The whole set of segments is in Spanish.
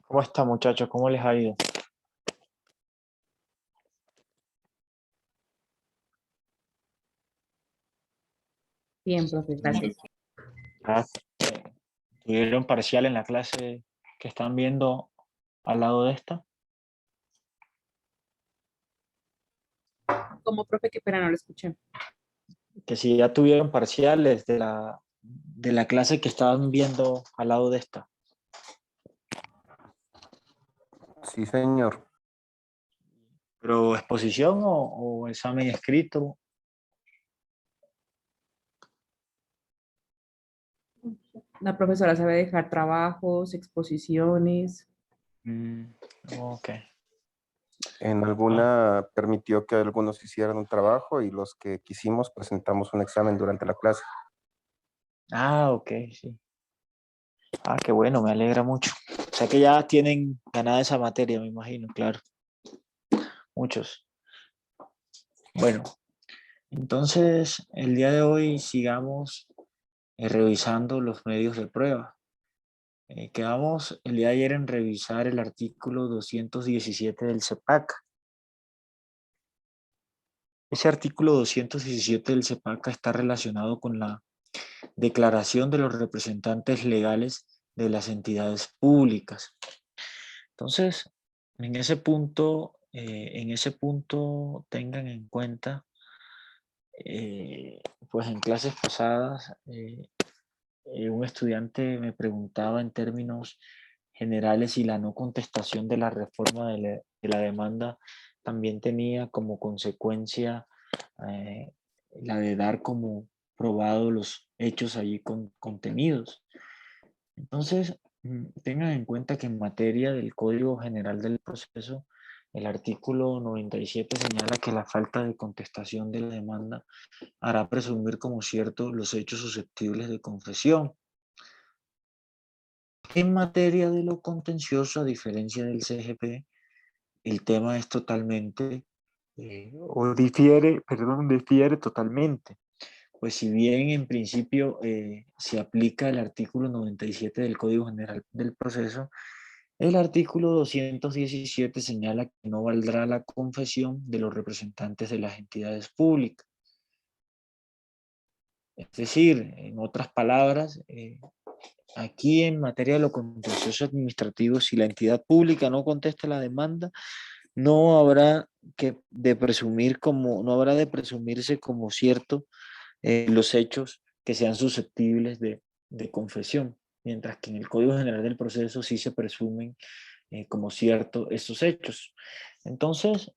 ¿Cómo está, muchachos? ¿Cómo les ha ido? Bien, profe, Mm, gracias. ah, ¿Tuvieron parcial en la clase que están viendo al lado de esta? Como profe, que pena, no lo escuché. Que si ya tuvieron parciales de la clase que estaban viendo al lado de esta. Sí, señor. ¿Pero exposición o examen escrito? La profesora sabe dejar trabajos, exposiciones. Mm, ok. En Ah, alguna permitió que algunos hicieran un trabajo y los que quisimos presentamos un examen durante la clase. ok, sí. Qué bueno, me alegra mucho. O sea que ya tienen ganada esa materia, me imagino, claro. Muchos. Bueno, entonces el día de hoy sigamos revisando los medios de prueba. Quedamos el día de ayer en revisar el artículo 217 del CEPAC. Ese artículo 217 del CEPAC está relacionado con la declaración de los representantes legales de las entidades públicas. Entonces, en ese punto tengan en cuenta, pues en clases pasadas, un estudiante me preguntaba en términos generales si la no contestación de la reforma de la demanda también tenía como consecuencia eh, la de dar como probado los hechos allí contenidos. Entonces, tengan en cuenta que en materia del Código General del Proceso, el artículo 97 señala que la falta de contestación de la demanda hará presumir como cierto los hechos susceptibles de confesión. En materia de lo contencioso, a diferencia del CGP, el tema es totalmente, difiere totalmente. Pues si bien en principio se aplica el artículo 97 del Código General del Proceso, el artículo 217 señala que no valdrá la confesión de los representantes de las entidades públicas. Es decir, en otras palabras, aquí en materia de lo contencioso administrativo, si la entidad pública no contesta la demanda, no habrá de presumirse como cierto los hechos que sean susceptibles de confesión, mientras que en el Código General del Proceso sí se presumen como cierto estos hechos. Entonces,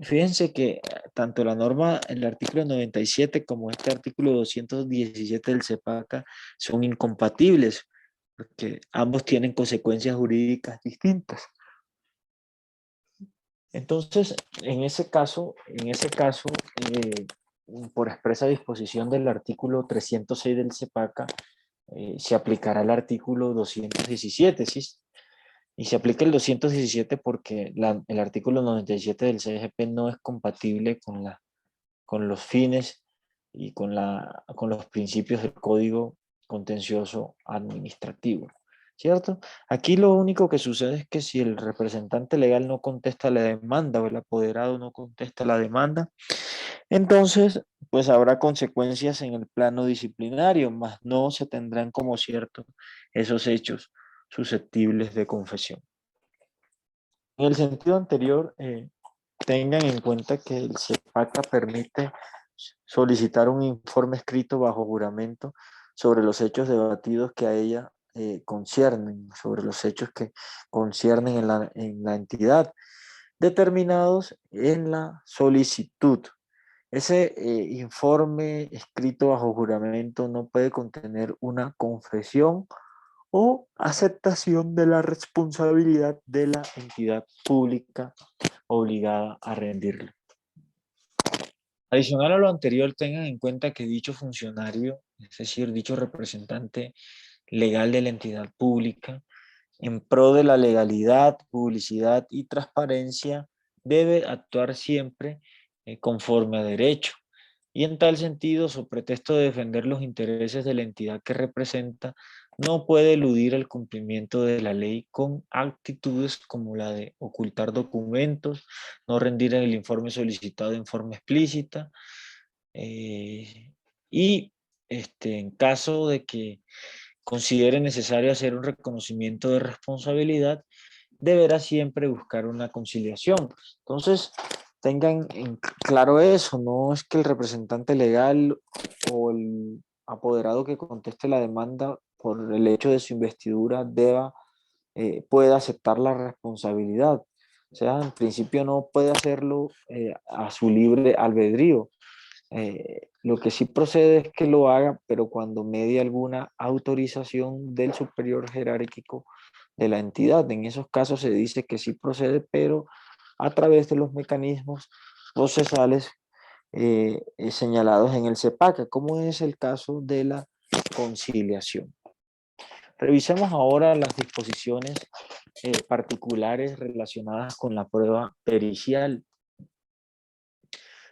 fíjense que tanto la norma, el artículo 97 como este artículo 217 del CEPACA son incompatibles, porque ambos tienen consecuencias jurídicas distintas. Entonces, en ese caso, por expresa disposición del artículo 306 del CEPACA, se aplicará el artículo 217, ¿sí? Y se aplica el 217 porque el artículo 97 del CGP no es compatible con los fines y con los principios del Código Contencioso Administrativo, ¿cierto? Aquí lo único que sucede es que si el representante legal no contesta la demanda o el apoderado no contesta la demanda, entonces pues habrá consecuencias en el plano disciplinario, mas no se tendrán como cierto esos hechos susceptibles de confesión. En el sentido anterior, tengan en cuenta que el CEPACA permite solicitar un informe escrito bajo juramento sobre los hechos debatidos que a ella conciernen, sobre los hechos que conciernen en la entidad, determinados en la solicitud. Ese informe escrito bajo juramento no puede contener una confesión o aceptación de la responsabilidad de la entidad pública obligada a rendirlo. Adicional a lo anterior, tengan en cuenta que dicho funcionario, es decir, dicho representante legal de la entidad pública, en pro de la legalidad, publicidad y transparencia, debe actuar siempre conforme a derecho. Y en tal sentido, sobre pretexto de defender los intereses de la entidad que representa, no puede eludir el cumplimiento de la ley con actitudes como la de ocultar documentos, no rendir el informe solicitado en forma explícita, y en caso de que considere necesario hacer un reconocimiento de responsabilidad, deberá siempre buscar una conciliación. Entonces, tengan en claro eso, no es que el representante legal o el apoderado que conteste la demanda por el hecho de su investidura pueda aceptar la responsabilidad. O sea, en principio no puede hacerlo a su libre albedrío. Lo que sí procede es que lo haga, pero cuando medie alguna autorización del superior jerárquico de la entidad. En esos casos se dice que sí procede, pero a través de los mecanismos procesales señalados en el CEPACA, como es el caso de la conciliación. Revisemos ahora las disposiciones particulares relacionadas con la prueba pericial.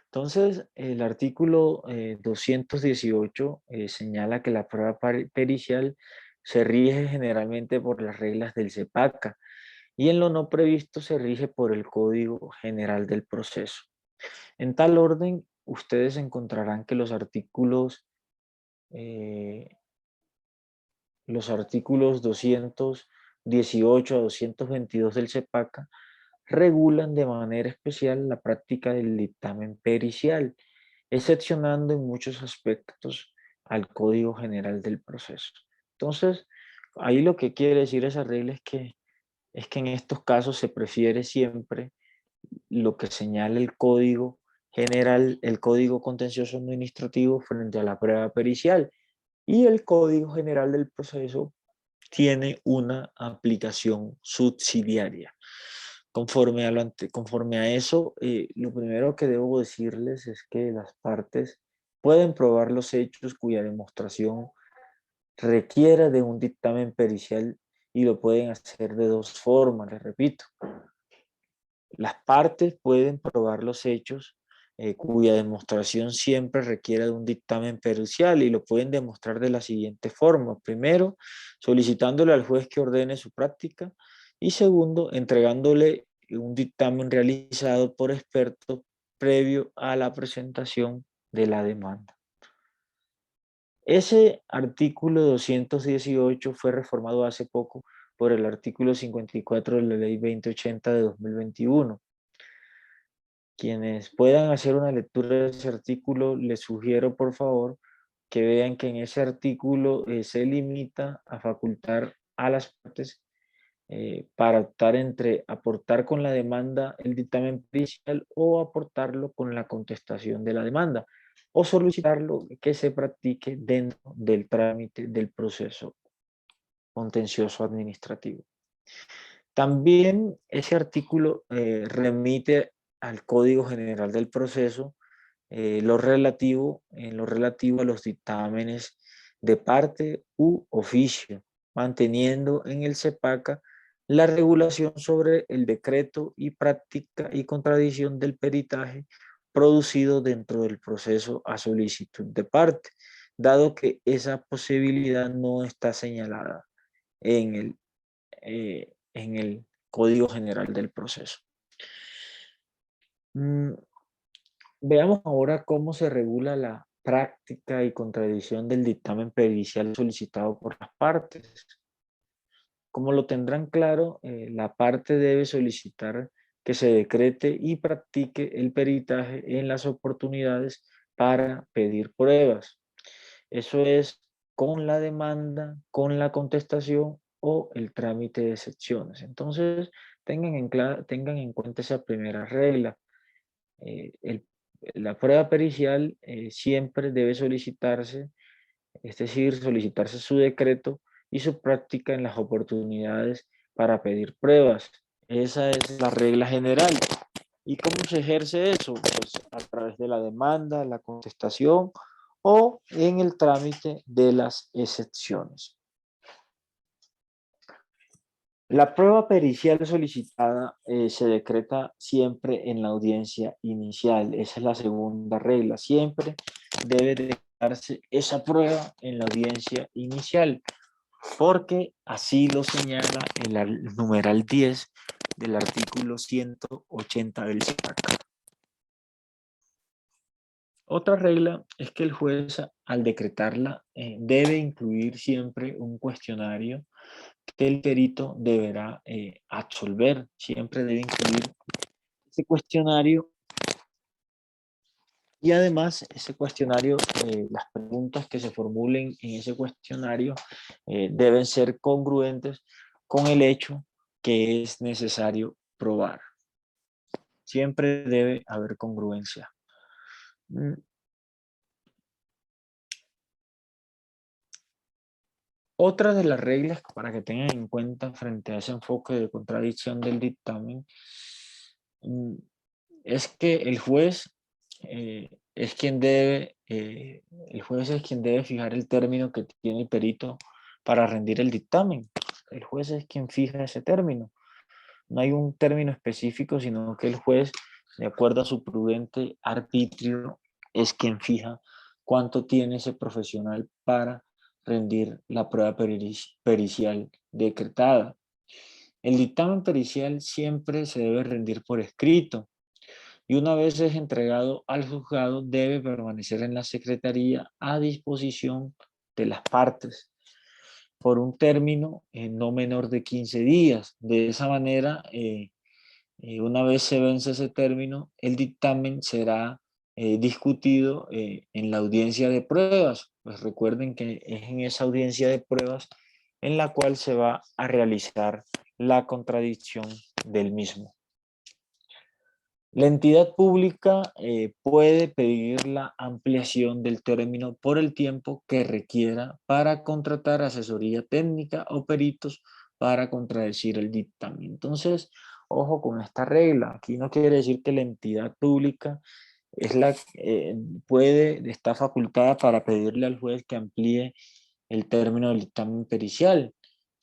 Entonces, el artículo 218 señala que la prueba pericial se rige generalmente por las reglas del CEPACA y en lo no previsto se rige por el Código General del Proceso. En tal orden, ustedes encontrarán que los artículos 218 a 222 del CEPACA regulan de manera especial la práctica del dictamen pericial, excepcionando en muchos aspectos al Código General del Proceso. Entonces, ahí lo que quiere decir esa regla es que en estos casos se prefiere siempre lo que señala el Código General, el Código Contencioso Administrativo frente a la prueba pericial, y el Código General del Proceso tiene una aplicación subsidiaria. Conforme a eso, lo primero que debo decirles es que las partes pueden probar los hechos cuya demostración requiera de un dictamen pericial y lo pueden hacer de dos formas, les repito. Las partes pueden probar los hechos cuya demostración siempre requiera de un dictamen pericial y lo pueden demostrar de la siguiente forma. Primero, solicitándole al juez que ordene su práctica y segundo, entregándole un dictamen realizado por expertos previo a la presentación de la demanda. Ese artículo 218 fue reformado hace poco por el artículo 54 de la ley 2080 de 2021. Quienes puedan hacer una lectura de ese artículo, les sugiero por favor que vean que en ese artículo se limita a facultar a las partes para optar entre aportar con la demanda el dictamen pericial o aportarlo con la contestación de la demanda o solicitarlo que se practique dentro del trámite del proceso contencioso administrativo. También ese artículo remite al Código General del Proceso en lo relativo a los dictámenes de parte u oficio, manteniendo en el CEPACA la regulación sobre el decreto y práctica y contradicción del peritaje producido dentro del proceso a solicitud de parte, dado que esa posibilidad no está señalada en el Código General del Proceso. Veamos ahora cómo se regula la práctica y contradicción del dictamen pericial solicitado por las partes. Como lo tendrán claro, la parte debe solicitar que se decrete y practique el peritaje en las oportunidades para pedir pruebas. Eso es con la demanda, con la contestación o el trámite de excepciones. Entonces, tengan en cuenta esa primera regla. La prueba pericial siempre debe solicitarse, es decir, solicitarse su decreto y su práctica en las oportunidades para pedir pruebas. Esa es la regla general. ¿Y cómo se ejerce eso? Pues a través de la demanda, la contestación o en el trámite de las excepciones. La prueba pericial solicitada se decreta siempre en la audiencia inicial. Esa es la segunda regla. Siempre debe decretarse esa prueba en la audiencia inicial. porque así lo señala el numeral 10 del artículo 180 del CEPAC. Otra regla es que el juez, al decretarla, debe incluir siempre un cuestionario que el perito deberá absolver. Siempre debe incluir ese cuestionario y además ese cuestionario, las preguntas que se formulen en ese cuestionario deben ser congruentes con el hecho que es necesario probar. Siempre debe haber congruencia. Otra de las reglas para que tengan en cuenta frente a ese enfoque de contradicción del dictamen es que el juez es quien debe, fijar el término que tiene el perito para rendir el dictamen. El juez es quien fija ese término. No hay un término específico, sino que el juez, de acuerdo a su prudente arbitrio, es quien fija cuánto tiene ese profesional para rendir la prueba pericial decretada. El dictamen pericial siempre se debe rendir por escrito y una vez es entregado al juzgado debe permanecer en la secretaría a disposición de las partes por un término no menor de 15 días. De esa manera, una vez se vence ese término, el dictamen será discutido en la audiencia de pruebas. Pues recuerden que es en esa audiencia de pruebas en la cual se va a realizar la contradicción del mismo. La entidad pública puede pedir la ampliación del término por el tiempo que requiera para contratar asesoría técnica o peritos para contradecir el dictamen. Entonces, ojo con esta regla. Aquí no quiere decir que la entidad pública es está facultada para pedirle al juez que amplíe el término del dictamen pericial.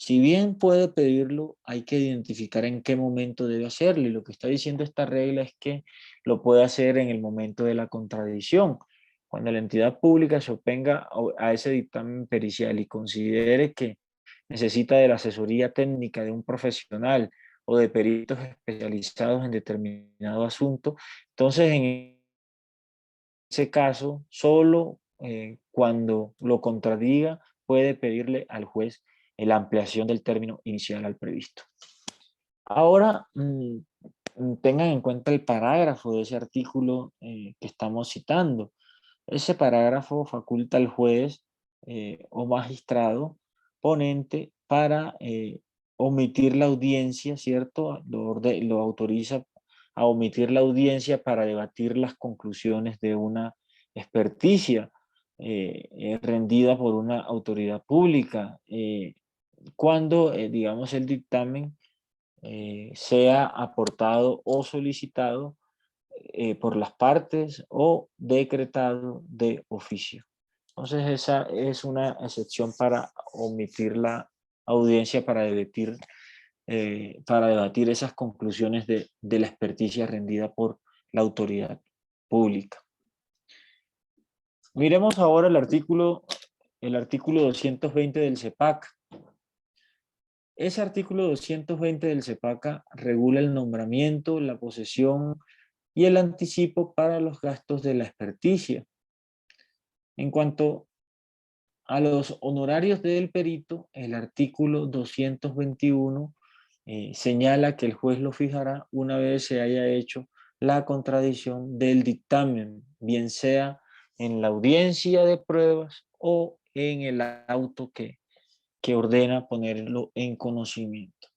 Si bien puede pedirlo, hay que identificar en qué momento debe hacerlo. Y lo que está diciendo esta regla es que lo puede hacer en el momento de la contradicción. Cuando la entidad pública se oponga a ese dictamen pericial y considere que necesita de la asesoría técnica de un profesional o de peritos especializados en determinado asunto, entonces en ese caso, solo cuando lo contradiga, puede pedirle al juez la ampliación del término inicial al previsto. Ahora, tengan en cuenta el parágrafo de ese artículo que estamos citando. Ese parágrafo faculta al juez o magistrado ponente para omitir la audiencia, ¿cierto? Lo autoriza a omitir la audiencia para debatir las conclusiones de una experticia rendida por una autoridad pública. Cuando, digamos, el dictamen sea aportado o solicitado por las partes o decretado de oficio. Entonces esa es una excepción para omitir la audiencia para debatir esas conclusiones de la experticia rendida por la autoridad pública. Miremos ahora el artículo 220 del CEPAC. Ese artículo 220 del CEPAC regula el nombramiento, la posesión y el anticipo para los gastos de la experticia. En cuanto a los honorarios del perito, el artículo 221 señala que el juez lo fijará una vez se haya hecho la contradicción del dictamen, bien sea en la audiencia de pruebas o en el auto que ordena ponerlo en conocimiento.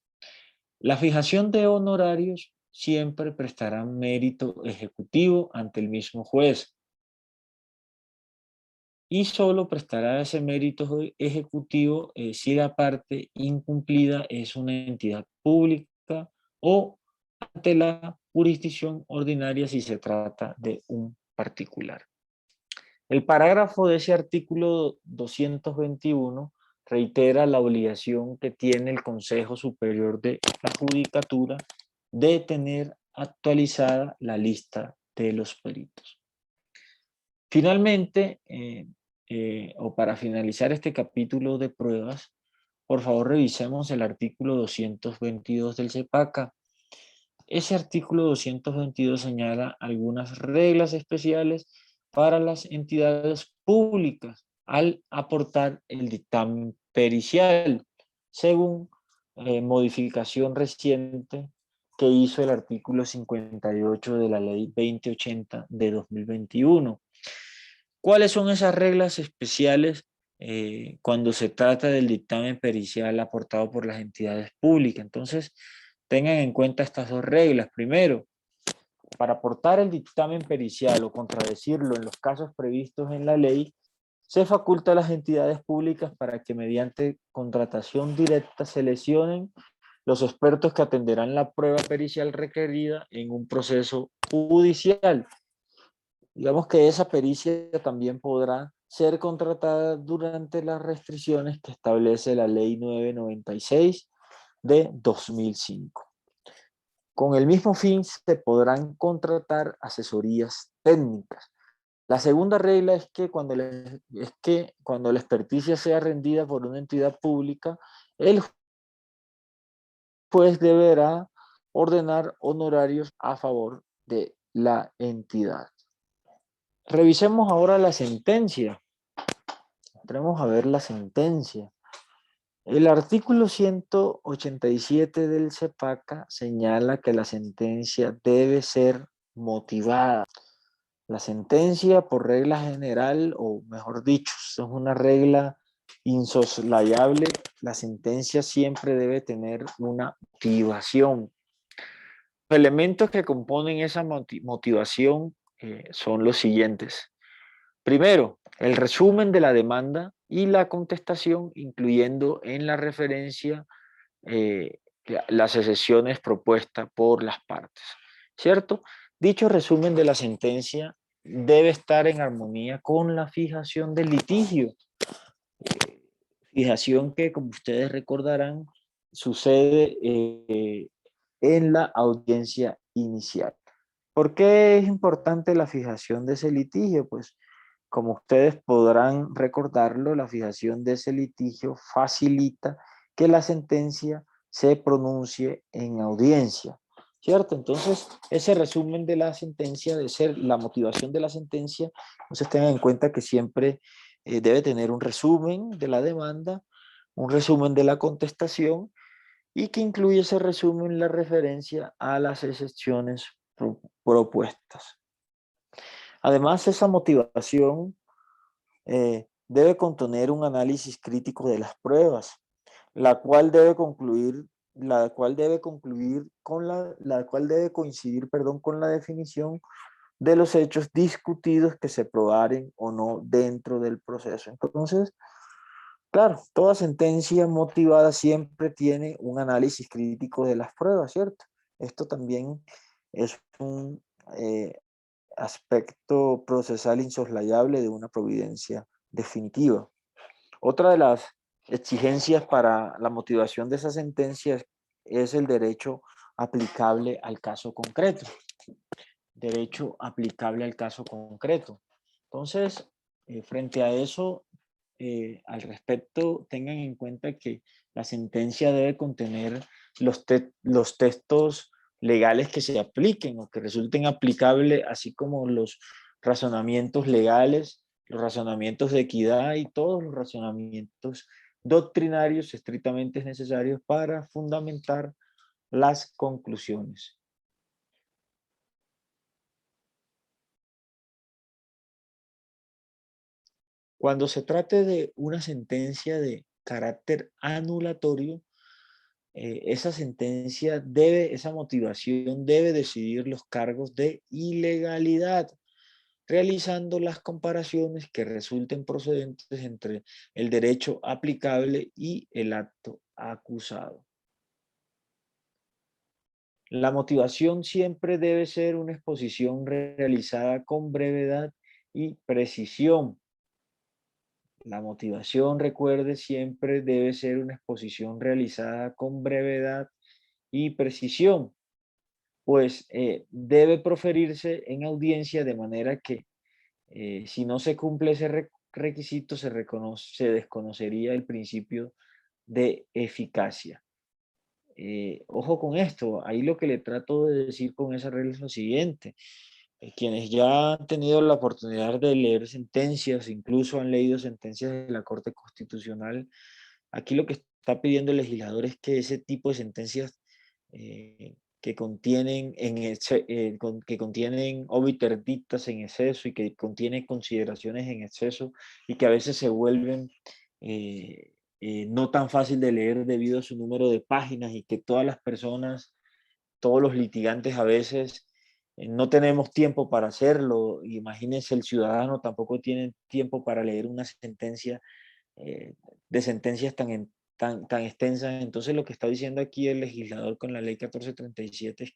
La fijación de honorarios siempre prestará mérito ejecutivo ante el mismo juez y solo prestará ese mérito ejecutivo si la parte incumplida es una entidad pública o ante la jurisdicción ordinaria si se trata de un particular. El parágrafo de ese artículo 221 reitera la obligación que tiene el Consejo Superior de la Judicatura de tener actualizada la lista de los peritos. Finalmente, o para finalizar este capítulo de pruebas, por favor revisemos el artículo 222 del CEPACA. Ese artículo 222 señala algunas reglas especiales para las entidades públicas al aportar el dictamen pericial, según modificación reciente que hizo el artículo 58 de la ley 2080 de 2021. ¿Cuáles son esas reglas especiales cuando se trata del dictamen pericial aportado por las entidades públicas? Entonces, tengan en cuenta estas dos reglas. Primero, para aportar el dictamen pericial o contradecirlo en los casos previstos en la ley, se faculta a las entidades públicas para que mediante contratación directa seleccionen los expertos que atenderán la prueba pericial requerida en un proceso judicial. Digamos que esa pericia también podrá ser contratada durante las restricciones que establece la Ley 996 de 2005. Con el mismo fin se podrán contratar asesorías técnicas. La segunda regla es que cuando la experticia sea rendida por una entidad pública, el juez deberá ordenar honorarios a favor de la entidad. Revisemos ahora la sentencia. Entremos a ver la sentencia. El artículo 187 del CEPACA señala que la sentencia debe ser motivada. La sentencia, por regla general, o mejor dicho, es una regla insoslayable, la sentencia siempre debe tener una motivación. Los elementos que componen esa motivación son los siguientes. Primero, el resumen de la demanda y la contestación, incluyendo en la referencia las excepciones propuestas por las partes, ¿cierto? Dicho resumen de la sentencia debe estar en armonía con la fijación del litigio, fijación que, como ustedes recordarán, sucede en la audiencia inicial. ¿Por qué es importante la fijación de ese litigio? Pues como ustedes podrán recordarlo, la fijación de ese litigio facilita que la sentencia se pronuncie en audiencia, ¿cierto? Entonces, ese resumen de la sentencia, de ser la motivación de la sentencia, entonces tengan en cuenta que siempre debe tener un resumen de la demanda, un resumen de la contestación y que incluye ese resumen la referencia a las excepciones propuestas. Además, esa motivación debe contener un análisis crítico de las pruebas, la cual debe coincidir, con la definición de los hechos discutidos que se probaren o no dentro del proceso. Entonces, claro, toda sentencia motivada siempre tiene un análisis crítico de las pruebas, ¿cierto? Esto también es un aspecto procesal insoslayable de una providencia definitiva. Otra de las exigencias para la motivación de esa sentencia es el derecho aplicable al caso concreto. Derecho aplicable al caso concreto. Entonces, frente a eso, al respecto, tengan en cuenta que la sentencia debe contener los textos legales que se apliquen o que resulten aplicables, así como los razonamientos legales, los razonamientos de equidad y todos los razonamientos doctrinarios estrictamente necesarios para fundamentar las conclusiones. Cuando se trate de una sentencia de carácter anulatorio, esa sentencia esa motivación debe decidir los cargos de ilegalidad, realizando las comparaciones que resulten procedentes entre el derecho aplicable y el acto acusado. La motivación siempre debe ser una exposición realizada con brevedad y precisión. La motivación, recuerde, siempre debe ser una exposición realizada con brevedad y precisión, pues debe proferirse en audiencia de manera que si no se cumple ese requisito se desconocería el principio de eficacia. Ojo con esto, ahí lo que le trato de decir con esa regla es lo siguiente. Quienes ya han tenido la oportunidad de leer sentencias, incluso han leído sentencias de la Corte Constitucional, aquí lo que está pidiendo el legislador es que ese tipo de sentencias que contienen, que contienen obiter dictas en exceso y que contienen consideraciones en exceso y que a veces se vuelven no tan fácil de leer debido a su número de páginas y que todas las personas, todos los litigantes a veces no tenemos tiempo para hacerlo. Imagínense, el ciudadano tampoco tiene tiempo para leer una sentencia de sentencias tan extensas. Entonces lo que está diciendo aquí el legislador con la ley 1437 es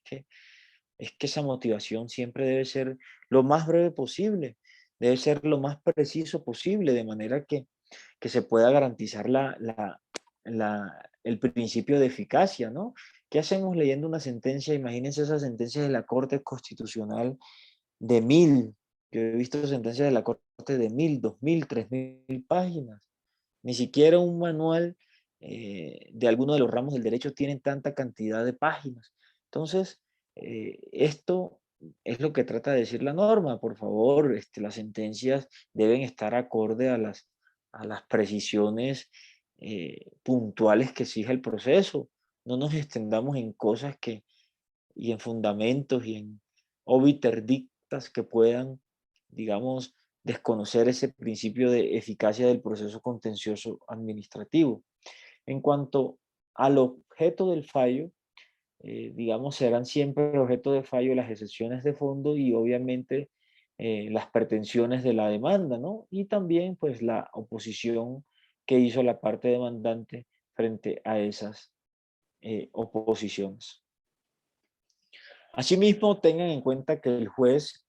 que esa motivación siempre debe ser lo más breve posible, debe ser lo más preciso posible, de manera que se pueda garantizar el principio de eficacia, ¿no? ¿Qué hacemos leyendo una sentencia? Imagínense esas sentencias de la Corte Constitucional de 1000. Yo he visto sentencias de la Corte de 1000, 2000, 3000 páginas. Ni siquiera un manual de alguno de los ramos del derecho tiene tanta cantidad de páginas. Entonces, esto es lo que trata de decir la norma. Por favor, las sentencias deben estar acorde a las precisiones puntuales que exige el proceso. No nos extendamos en cosas y en fundamentos y en obiter dictas que puedan, digamos, desconocer ese principio de eficacia del proceso contencioso administrativo. En cuanto al objeto del fallo, digamos, serán siempre objeto de fallo las excepciones de fondo y obviamente las pretensiones de la demanda, ¿no? Y también, pues, la oposición que hizo la parte demandante frente a esas oposiciones. Asimismo, tengan en cuenta que el juez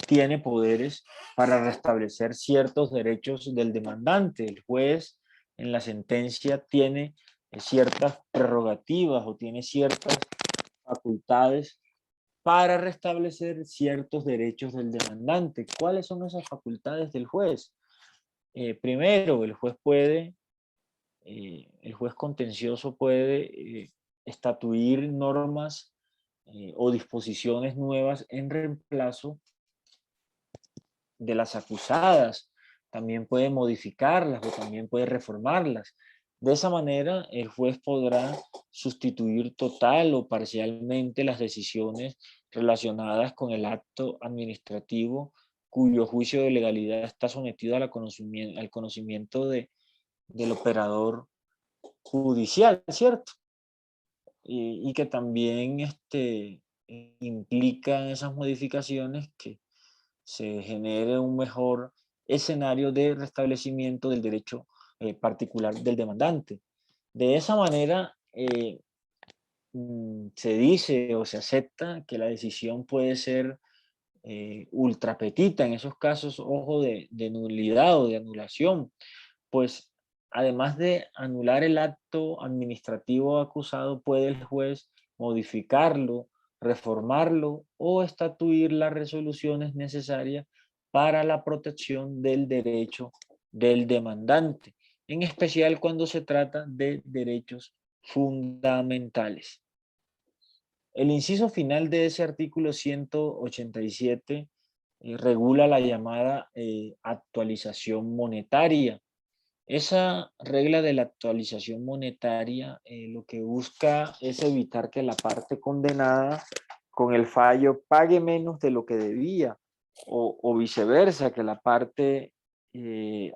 tiene poderes para restablecer ciertos derechos del demandante. El juez en la sentencia tiene ciertas prerrogativas o tiene ciertas facultades para restablecer ciertos derechos del demandante. ¿Cuáles son esas facultades del juez? Primero, el juez contencioso puede estatuir normas o disposiciones nuevas en reemplazo de las acusadas. También puede modificarlas o también puede reformarlas. De esa manera, el juez podrá sustituir total o parcialmente las decisiones relacionadas con el acto administrativo cuyo juicio de legalidad está sometido al conocimiento del operador judicial, ¿cierto? Y que también implican esas modificaciones que se genere un mejor escenario de restablecimiento del derecho particular del demandante. De esa manera, se dice o se acepta que la decisión puede ser ultra petita en esos casos, ojo, de nulidad o de anulación, pues además de anular el acto administrativo acusado, puede el juez modificarlo, reformarlo o estatuir las resoluciones necesarias para la protección del derecho del demandante, en especial cuando se trata de derechos fundamentales. El inciso final de ese artículo 187 regula la llamada actualización monetaria. Esa regla de la actualización monetaria lo que busca es evitar que la parte condenada con el fallo pague menos de lo que debía o viceversa, que la parte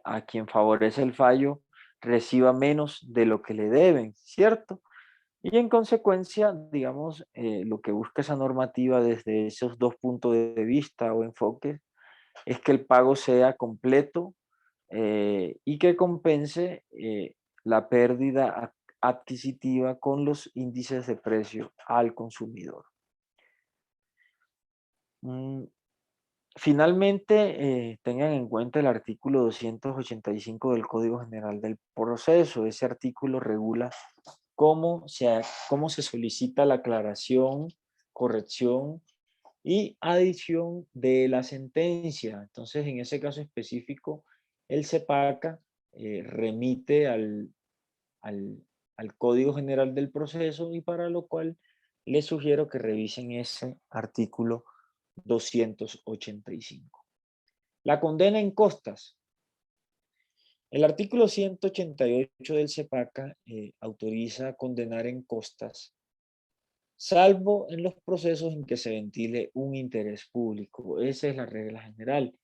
a quien favorece el fallo reciba menos de lo que le deben, ¿cierto? Y en consecuencia, digamos, lo que busca esa normativa desde esos dos puntos de vista o enfoques es que el pago sea completo y que compense la pérdida adquisitiva con los índices de precio al consumidor. Finalmente, tengan en cuenta el artículo 285 del Código General del Proceso. Ese artículo regula cómo se solicita la aclaración, corrección y adición de la sentencia. Entonces, en ese caso específico, el CEPACA remite al al Código General del Proceso y para lo cual les sugiero que revisen ese artículo 285. La condena en costas. El artículo 188 del CEPACA autoriza condenar en costas, salvo en los procesos en que se ventile un interés público. Esa es la regla general.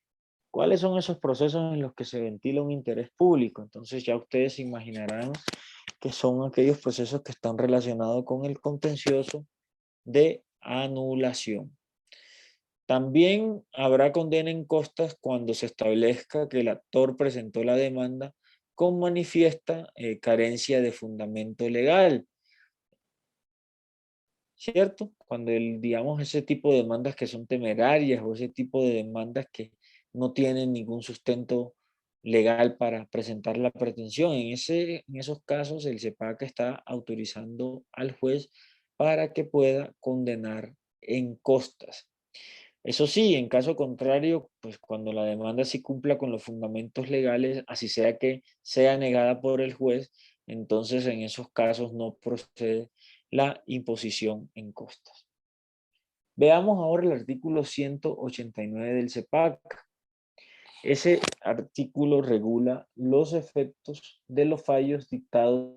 ¿Cuáles son esos procesos en los que se ventila un interés público? Entonces ya ustedes se imaginarán que son aquellos procesos que están relacionados con el contencioso de anulación. También habrá condena en costas cuando se establezca que el actor presentó la demanda con manifiesta carencia de fundamento legal. ¿Cierto? Cuando digamos, ese tipo de demandas que son temerarias o ese tipo de demandas que no tienen ningún sustento legal para presentar la pretensión. En esos casos, el CEPAC está autorizando al juez para que pueda condenar en costas. Eso sí, en caso contrario, pues cuando la demanda sí cumpla con los fundamentos legales, así sea que sea negada por el juez, entonces en esos casos no procede la imposición en costas. Veamos ahora el artículo 189 del CEPAC. Ese artículo regula los efectos de los fallos dictados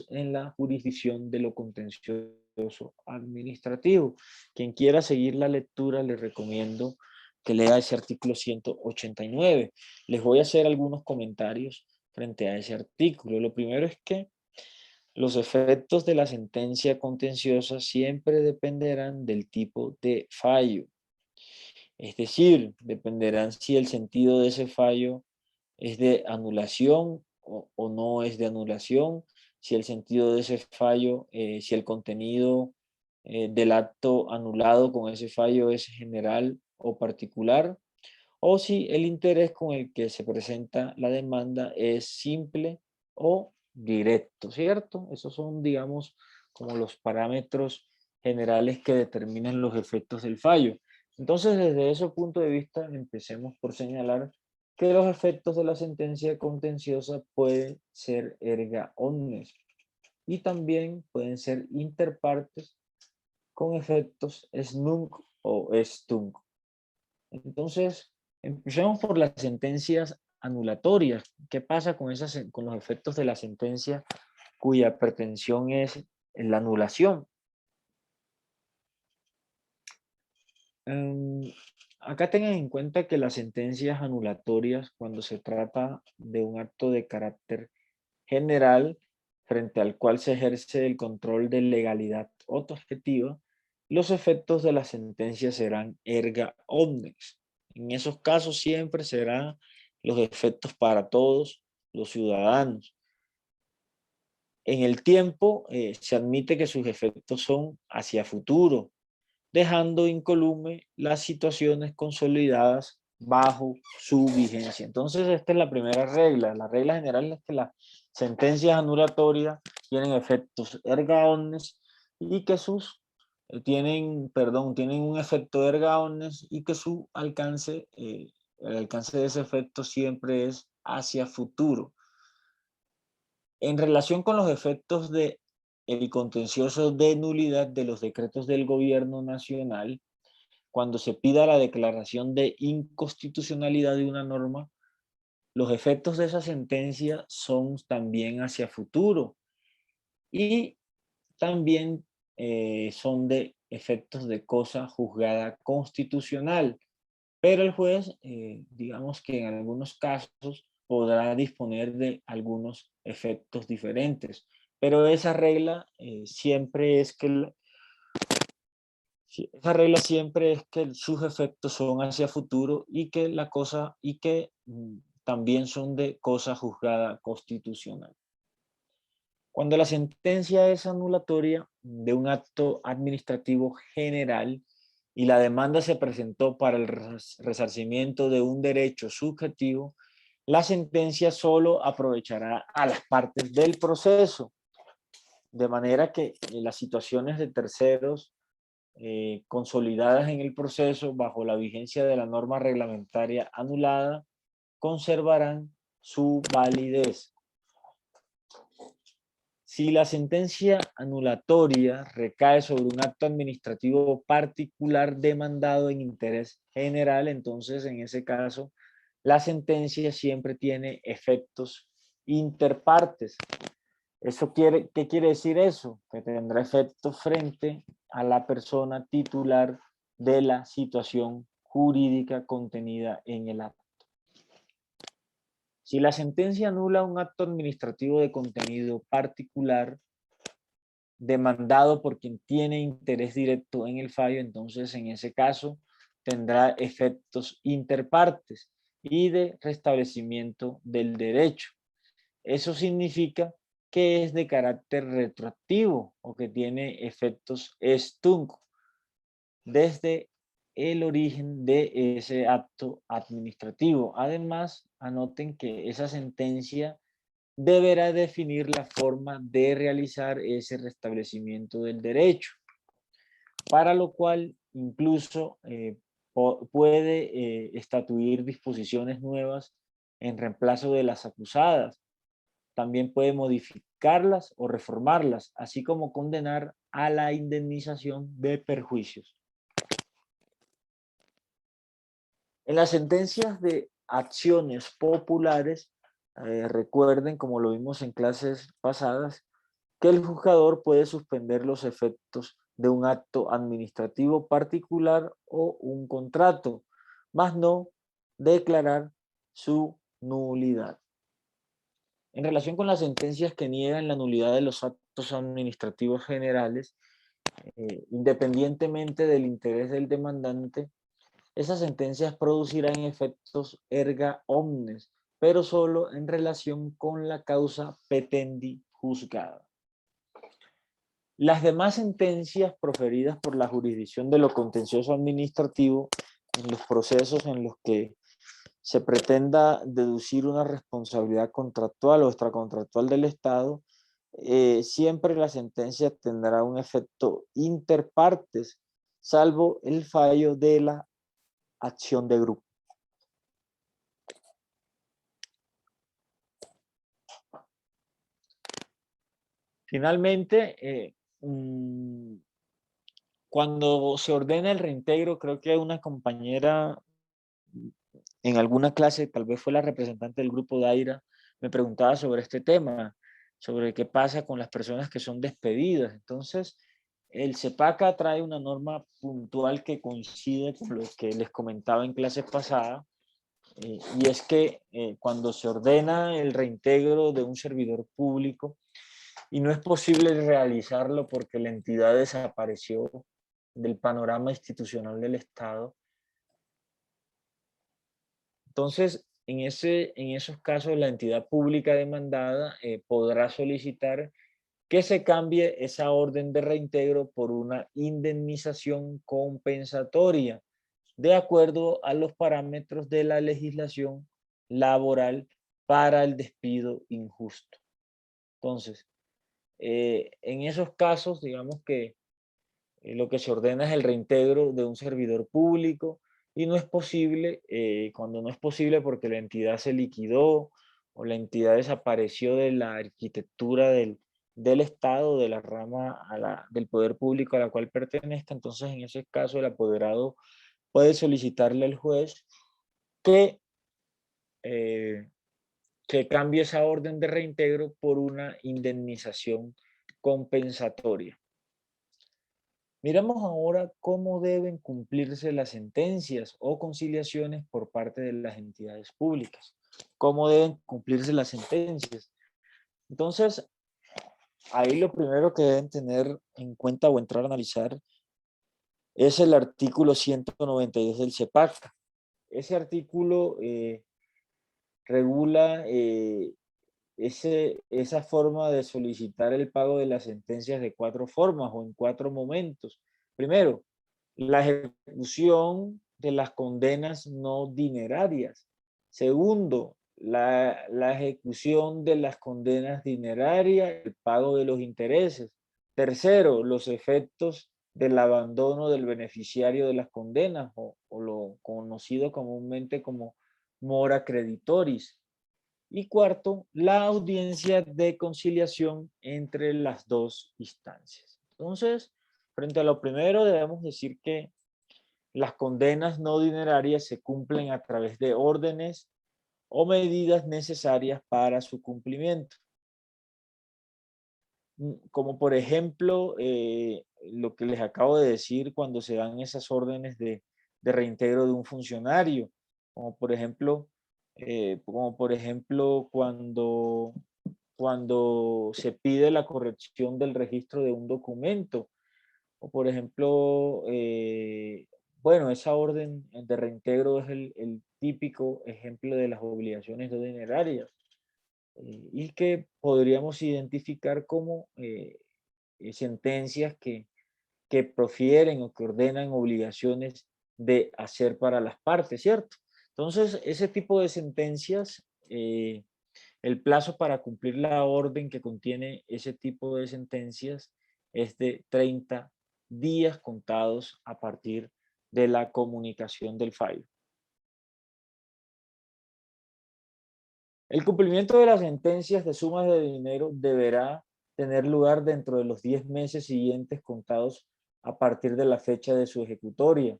en la jurisdicción de lo contencioso administrativo. Quien quiera seguir la lectura, les recomiendo que lea ese artículo 189. Les voy a hacer algunos comentarios frente a ese artículo. Lo primero es que los efectos de la sentencia contenciosa siempre dependerán del tipo de fallo. Es decir, dependerán si el sentido de ese fallo es de anulación o no es de anulación, si el sentido de ese fallo, si el contenido del acto anulado con ese fallo es general o particular, o si el interés con el que se presenta la demanda es simple o directo, ¿cierto? Esos son, digamos, como los parámetros generales que determinan los efectos del fallo. Entonces, desde ese punto de vista, empecemos por señalar que los efectos de la sentencia contenciosa pueden ser erga omnes y también pueden ser inter partes con efectos ex nunc o ex tunc. Entonces, empecemos por las sentencias anulatorias. ¿Qué pasa con los efectos de la sentencia cuya pretensión es la anulación? Acá tengan en cuenta que las sentencias anulatorias, cuando se trata de un acto de carácter general frente al cual se ejerce el control de legalidad objetiva, los efectos de la sentencia serán erga omnes. En esos casos siempre serán los efectos para todos los ciudadanos. En el tiempo se admite que sus efectos son hacia futuro, dejando incolume las situaciones consolidadas bajo su vigencia. Entonces, esta es la primera regla. La regla general es que las sentencias anulatorias tienen efectos erga omnes y que tienen un efecto erga omnes y que su alcance, el alcance de ese efecto siempre es hacia futuro. En relación con los efectos de el contencioso de nulidad de los decretos del gobierno nacional, cuando se pida la declaración de inconstitucionalidad de una norma, los efectos de esa sentencia son también hacia futuro y también son de efectos de cosa juzgada constitucional. Pero el juez, digamos que en algunos casos podrá disponer de algunos efectos diferentes. Pero esa regla siempre es que esa regla siempre es que sus efectos son hacia futuro y que también son de cosa juzgada constitucional. Cuando la sentencia es anulatoria de un acto administrativo general y la demanda se presentó para el resarcimiento de un derecho subjetivo, la sentencia solo aprovechará a las partes del proceso, de manera que las situaciones de terceros consolidadas en el proceso bajo la vigencia de la norma reglamentaria anulada conservarán su validez. Si la sentencia anulatoria recae sobre un acto administrativo particular demandado en interés general, entonces en ese caso la sentencia siempre tiene efectos interpartes. ¿Qué quiere decir eso? Que tendrá efectos frente a la persona titular de la situación jurídica contenida en el acto. Si la sentencia anula un acto administrativo de contenido particular demandado por quien tiene interés directo en el fallo, entonces en ese caso tendrá efectos interpartes y de restablecimiento del derecho. Eso significa que es de carácter retroactivo o que tiene efectos ex-tunc desde el origen de ese acto administrativo. Además, anoten que esa sentencia deberá definir la forma de realizar ese restablecimiento del derecho, para lo cual incluso puede estatuir disposiciones nuevas en reemplazo de las acusadas. También puede modificarlas o reformarlas, así como condenar a la indemnización de perjuicios. En las sentencias de acciones populares, recuerden, como lo vimos en clases pasadas, que el juzgador puede suspender los efectos de un acto administrativo particular o un contrato, más no declarar su nulidad. En relación con las sentencias que niegan la nulidad de los actos administrativos generales, independientemente del interés del demandante, esas sentencias producirán efectos erga omnes, pero solo en relación con la causa petendi juzgada. Las demás sentencias proferidas por la jurisdicción de lo contencioso administrativo en los procesos en los que se pretenda deducir una responsabilidad contractual o extracontractual del Estado, siempre la sentencia tendrá un efecto interpartes, salvo el fallo de la acción de grupo. Finalmente, cuando se ordena el reintegro, creo que una compañera en alguna clase, tal vez fue la representante del grupo Daira, me preguntaba sobre este tema, sobre qué pasa con las personas que son despedidas. Entonces, el CEPACA trae una norma puntual que coincide con lo que les comentaba en clases pasadas, y es que cuando se ordena el reintegro de un servidor público y no es posible realizarlo porque la entidad desapareció del panorama institucional del Estado, entonces en esos casos la entidad pública demandada podrá solicitar que se cambie esa orden de reintegro por una indemnización compensatoria de acuerdo a los parámetros de la legislación laboral para el despido injusto. Entonces, en esos casos, digamos que lo que se ordena es el reintegro de un servidor público y no es posible, cuando no es posible porque la entidad se liquidó o la entidad desapareció de la arquitectura del Estado, de la rama del poder público a la cual pertenezca, entonces en ese caso el apoderado puede solicitarle al juez que, eh, que cambie esa orden de reintegro por una indemnización compensatoria. Miramos ahora cómo deben cumplirse las sentencias o conciliaciones por parte de las entidades públicas. ¿Cómo deben cumplirse las sentencias? Entonces, ahí lo primero que deben tener en cuenta o entrar a analizar es el artículo 192 del CEPACA. Ese artículo regula esa forma de solicitar el pago de las sentencias de 4 formas o en 4 momentos. Primero, la ejecución de las condenas no dinerarias. Segundo, la ejecución de las condenas dinerarias, el pago de los intereses. Tercero, los efectos del abandono del beneficiario de las condenas o lo conocido comúnmente como mora creditoris. Y cuarto, la audiencia de conciliación entre las dos instancias. Entonces, frente a lo primero, debemos decir que las condenas no dinerarias se cumplen a través de órdenes o medidas necesarias para su cumplimiento. Como por ejemplo, lo que les acabo de decir cuando se dan esas órdenes de reintegro de un funcionario, como por ejemplo, cuando se pide la corrección del registro de un documento, o por ejemplo, bueno, esa orden de reintegro es el típico ejemplo de las obligaciones no dinerarias y que podríamos identificar como sentencias que profieren o que ordenan obligaciones de hacer para las partes, ¿cierto? Entonces, ese tipo de sentencias, el plazo para cumplir la orden que contiene ese tipo de sentencias es de 30 días contados a partir de la comunicación del fallo. El cumplimiento de las sentencias de sumas de dinero deberá tener lugar dentro de los 10 meses siguientes contados a partir de la fecha de su ejecutoria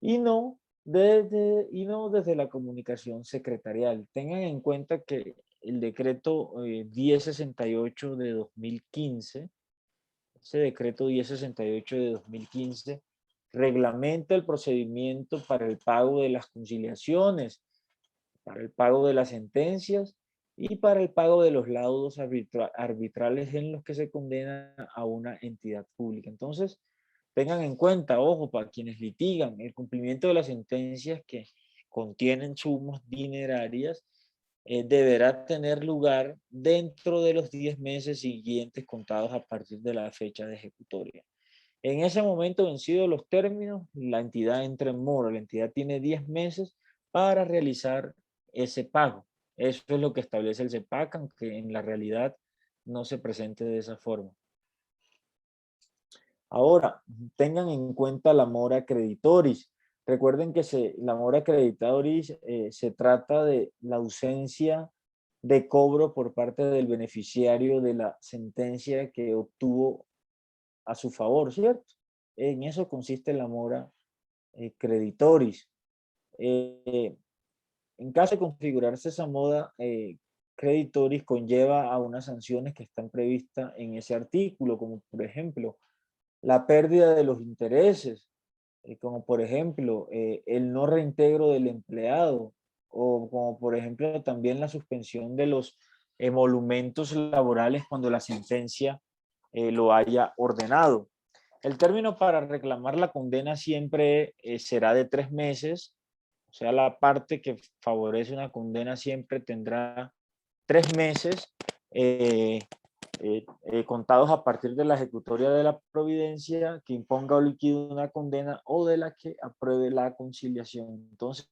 y no desde la comunicación secretarial. Tengan en cuenta que el decreto 1068 de 2015, ese decreto 1068 de 2015, reglamenta el procedimiento para el pago de las conciliaciones, para el pago de las sentencias y para el pago de los laudos arbitrales en los que se condena a una entidad pública. Entonces, tengan en cuenta, ojo, para quienes litigan, el cumplimiento de las sentencias que contienen sumas dinerarias deberá tener lugar dentro de los 10 meses siguientes contados a partir de la fecha de ejecutoria. En ese momento, vencidos los términos, la entidad entra en mora. La entidad tiene 10 meses para realizar ese pago. Eso es lo que establece el CEPAC, aunque en la realidad no se presente de esa forma. Ahora, tengan en cuenta la mora creditoris. Recuerden que la mora creditoris se trata de la ausencia de cobro por parte del beneficiario de la sentencia que obtuvo a su favor, ¿cierto? En eso consiste la mora creditoris. En caso de configurarse esa moda creditoris, conlleva a unas sanciones que están previstas en ese artículo, como por ejemplo la pérdida de los intereses, como por ejemplo el no reintegro del empleado, o como por ejemplo también la suspensión de los emolumentos laborales cuando la sentencia lo haya ordenado. El término para reclamar la condena siempre será de 3 meses, o sea, la parte que favorece una condena siempre tendrá 3 meses contados a partir de la ejecutoria de la providencia que imponga o liquide una condena o de la que apruebe la conciliación. Entonces,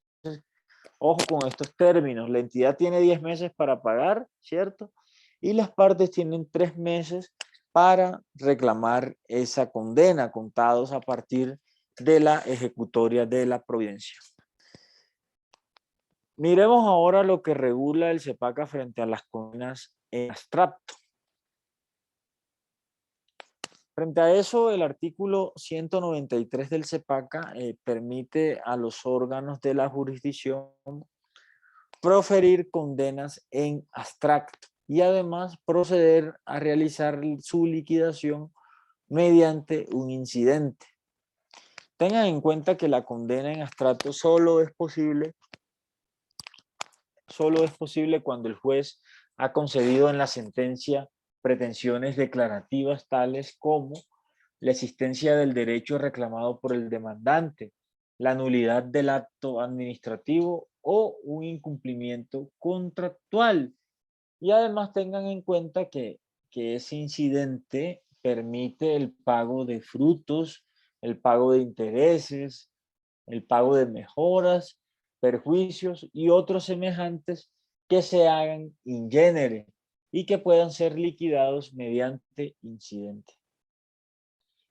ojo con estos términos. La entidad tiene 10 meses para pagar, ¿cierto? Y las partes tienen 3 meses para reclamar esa condena, contados a partir de la ejecutoria de la providencia. Miremos ahora lo que regula el CEPACA frente a las condenas en abstracto. Frente a eso, el artículo 193 del CEPACA permite a los órganos de la jurisdicción proferir condenas en abstracto y además proceder a realizar su liquidación mediante un incidente. Tengan en cuenta que la condena en abstracto solo es posible cuando el juez ha concedido en la sentencia pretensiones declarativas tales como la existencia del derecho reclamado por el demandante, la nulidad del acto administrativo o un incumplimiento contractual. Y además tengan en cuenta que ese incidente permite el pago de frutos, el pago de intereses, el pago de mejoras, perjuicios y otros semejantes que se hagan in genere y que puedan ser liquidados mediante incidente.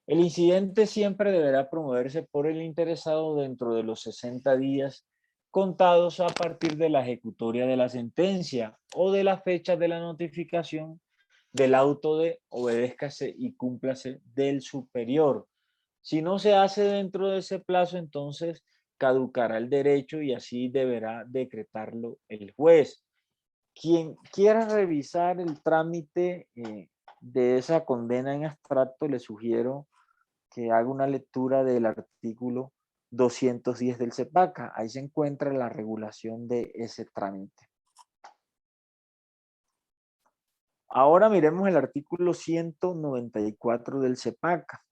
El incidente siempre deberá promoverse por el interesado dentro de los 60 días contados a partir de la ejecutoria de la sentencia o de la fecha de la notificación del auto de obedézcase y cúmplase del superior. Si no se hace dentro de ese plazo, entonces caducará el derecho y así deberá decretarlo el juez. Quien quiera revisar el trámite de esa condena en abstracto, le sugiero que haga una lectura del artículo 210 del CEPACA. Ahí se encuentra la regulación de ese trámite. Ahora miremos el artículo 194 del CEPACA.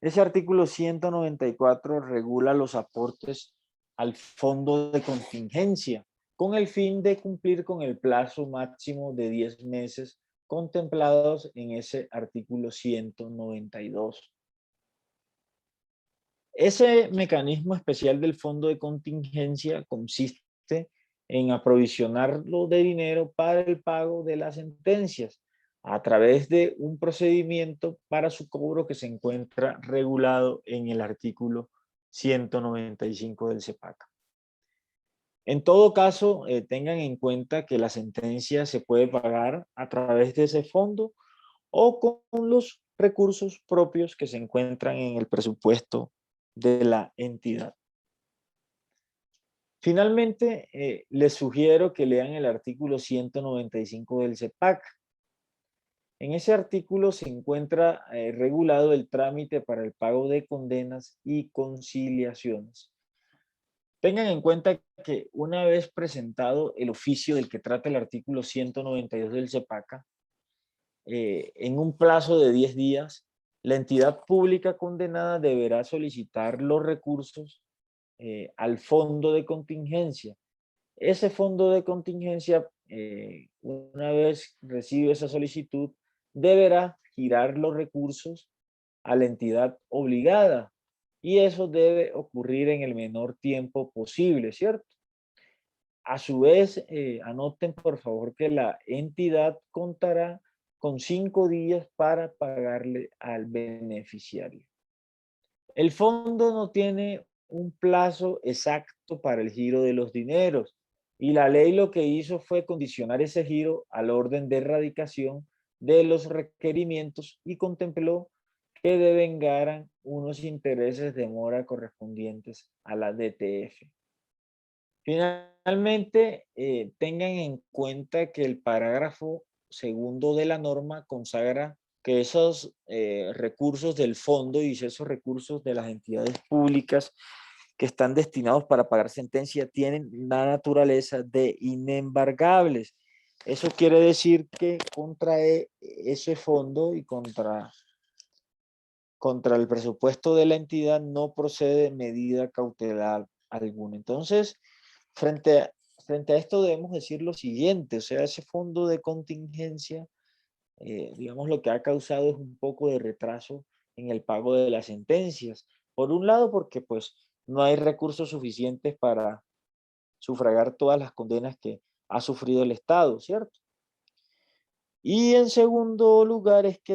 Ese artículo 194 regula los aportes al fondo de contingencia con el fin de cumplir con el plazo máximo de 10 meses contemplados en ese artículo 192. Ese mecanismo especial del fondo de contingencia consiste en aprovisionarlo de dinero para el pago de las sentencias a través de un procedimiento para su cobro que se encuentra regulado en el artículo 195 del CEPACA. En todo caso, tengan en cuenta que la sentencia se puede pagar a través de ese fondo o con los recursos propios que se encuentran en el presupuesto de la entidad. Finalmente, les sugiero que lean el artículo 195 del CEPAC. En ese artículo se encuentra regulado el trámite para el pago de condenas y conciliaciones. Tengan en cuenta que una vez presentado el oficio del que trata el artículo 192 del CEPACA, en un plazo de 10 días, la entidad pública condenada deberá solicitar los recursos al fondo de contingencia. Ese fondo de contingencia, una vez recibe esa solicitud, deberá girar los recursos a la entidad obligada y eso debe ocurrir en el menor tiempo posible, ¿cierto? A su vez, anoten por favor que la entidad contará con 5 días para pagarle al beneficiario. El fondo no tiene un plazo exacto para el giro de los dineros y la ley lo que hizo fue condicionar ese giro al orden de erradicación de los requerimientos y contempló que devengaran unos intereses de mora correspondientes a la DTF. Finalmente, tengan en cuenta que el parágrafo segundo de la norma consagra que esos recursos del fondo y esos recursos de las entidades públicas que están destinados para pagar sentencia tienen la naturaleza de inembargables. Eso quiere decir que contra ese fondo y contra el presupuesto de la entidad no procede medida cautelar alguna. Entonces, frente a esto debemos decir lo siguiente, o sea, ese fondo de contingencia, digamos, lo que ha causado es un poco de retraso en el pago de las sentencias. Por un lado, porque pues no hay recursos suficientes para sufragar todas las condenas que ha sufrido el Estado, ¿cierto? Y en segundo lugar es que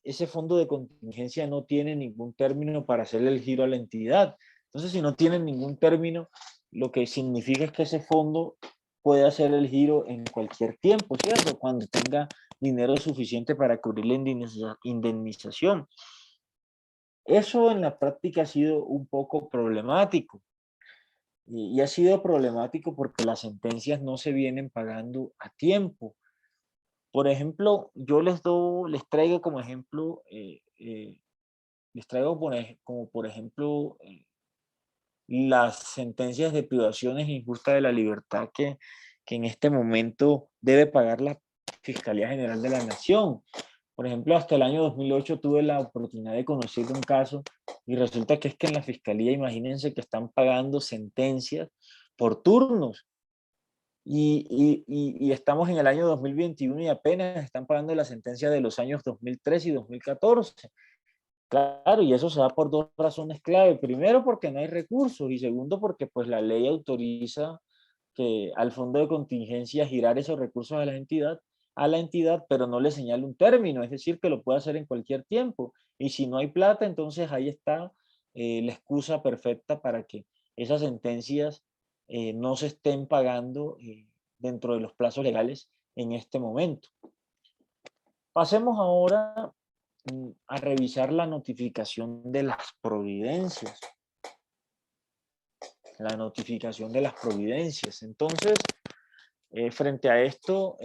ese fondo de contingencia no tiene ningún término para hacerle el giro a la entidad. Entonces, si no tiene ningún término, lo que significa es que ese fondo puede hacer el giro en cualquier tiempo, ¿cierto? Cuando tenga dinero suficiente para cubrir la indemnización. Eso en la práctica ha sido un poco problemático. Y ha sido problemático porque las sentencias no se vienen pagando a tiempo. Por ejemplo, yo les traigo como ejemplo, les traigo como por ejemplo las sentencias de privaciones injustas de la libertad que en este momento debe pagar la Fiscalía General de la Nación. Por ejemplo, hasta el año 2008 tuve la oportunidad de conocer un caso y resulta que es que en la Fiscalía, imagínense que están pagando sentencias por turnos. Y estamos en el año 2021 y apenas están pagando la sentencia de los años 2013 y 2014. Claro, y eso se da por dos razones clave. Primero, porque no hay recursos y segundo, porque pues la ley autoriza que al fondo de contingencia girar esos recursos a la entidad, pero no le señala un término, es decir, que lo puede hacer en cualquier tiempo. Y si no hay plata, entonces ahí está la excusa perfecta para que esas sentencias no se estén pagando dentro de los plazos legales en este momento. Pasemos ahora a revisar la notificación de las providencias. La notificación de las providencias. Entonces, frente a esto,